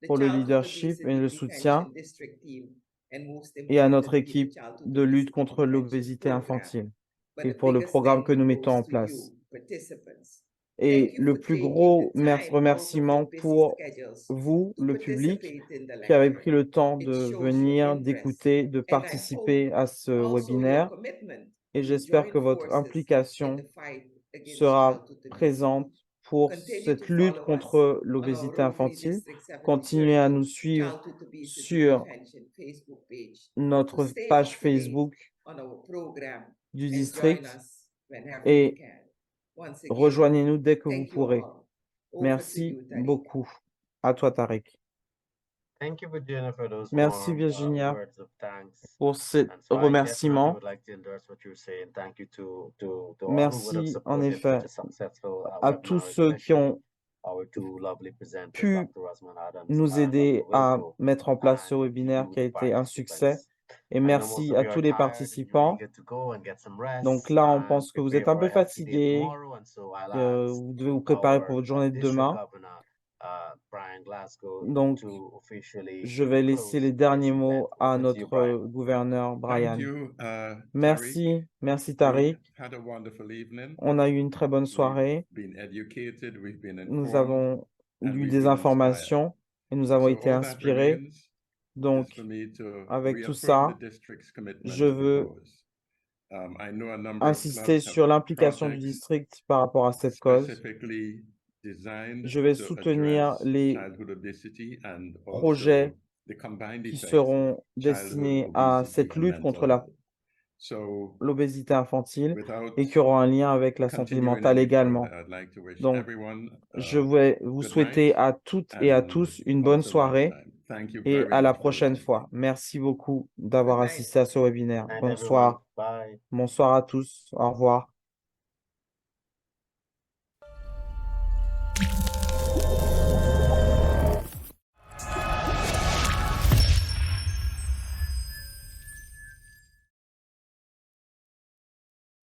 the pour le Childhood leadership et Obesity le soutien Prevention District Team, and most et à notre importantly, the équipe Childhood de lutte Obesity contre Prevention l'obésité Program. infantile But et the pour le biggest programme thank que you nous mettons goes en to place. you, participants. Et you le for plus taking gros the time out of remerciement your busy pour schedules vous, to le public, participate in the qui avez lecture. pris le temps It de shows your venir, interest, d'écouter, de and I participer hope à ce also your webinaire. commitment Et to j'espère join que votre forces in implication the fight against sera childhood obesity. présente pour Continue cette to lutte follow us contre on our l'obésité Rotary infantile. District Continuez à 7032 nous suivre Childhood Obesity sur Prevention Facebook page to notre stay page up to date Facebook on our program du and join district us whenever you et can. Once again, rejoignez-nous dès que vous thank you pourrez. all. Over to Merci you, Tariq. beaucoup. À toi, Tariq. Thank you, Virginia, for those Merci, warm Virginia, words of thanks. pour ces And so I definitely remerciements. would like to endorse what you're saying. Thank you to all who would have Merci, en supported effet, such a successful à tous webinar, ceux qui especially ont our two lovely presenters, pu Dr. Rosamond Adams nous and aider Dr. à Wilco, mettre en place ce and webinaire you, qui a the été un succès. participants. Et I know most merci of à you tous are les tired and you're participants. eager to go and get some rest Donc là, on and pense que vous prepare êtes un for peu a healthy day fatigué, tomorrow. And so I'll que ask vous devez vous préparer pour our votre journée de district demain. governor, Brian Glasgow, Donc, to officially je vais laisser close les derniers this mots event. à Over to you, notre Brian. gouverneur, Thank Brian. you, Tariq. Merci We Tariq. had a wonderful evening. On a eu une très bonne We've soirée. been educated, we've been Nous informed, avons and eu we've des been inspired. informations et nous avons So été all that inspirés. remains is Donc, for me to avec tout reaffirm ça, the district's commitment je to the veux cause. I know a number of insister clubs have sur l'implication du projects district par rapport à cette cause. specifically designed Je vais to soutenir address les childhood obesity and projets also the combined qui effects of seront childhood destinés à obesity cette and lutte contre mental health. So l'obésité infantile without et qui auront un lien avec la santé continuing mentale any également. further, I'd like to wish Donc, everyone je vais vous good souhaiter night à toutes et à and tous une bonne until next soirée time. Thank you et very à la much for prochaine attending. fois. Merci beaucoup d'avoir Good night. assisté à ce webinaire. And everyone, Bonsoir. bye. Bonsoir à tous. Au revoir.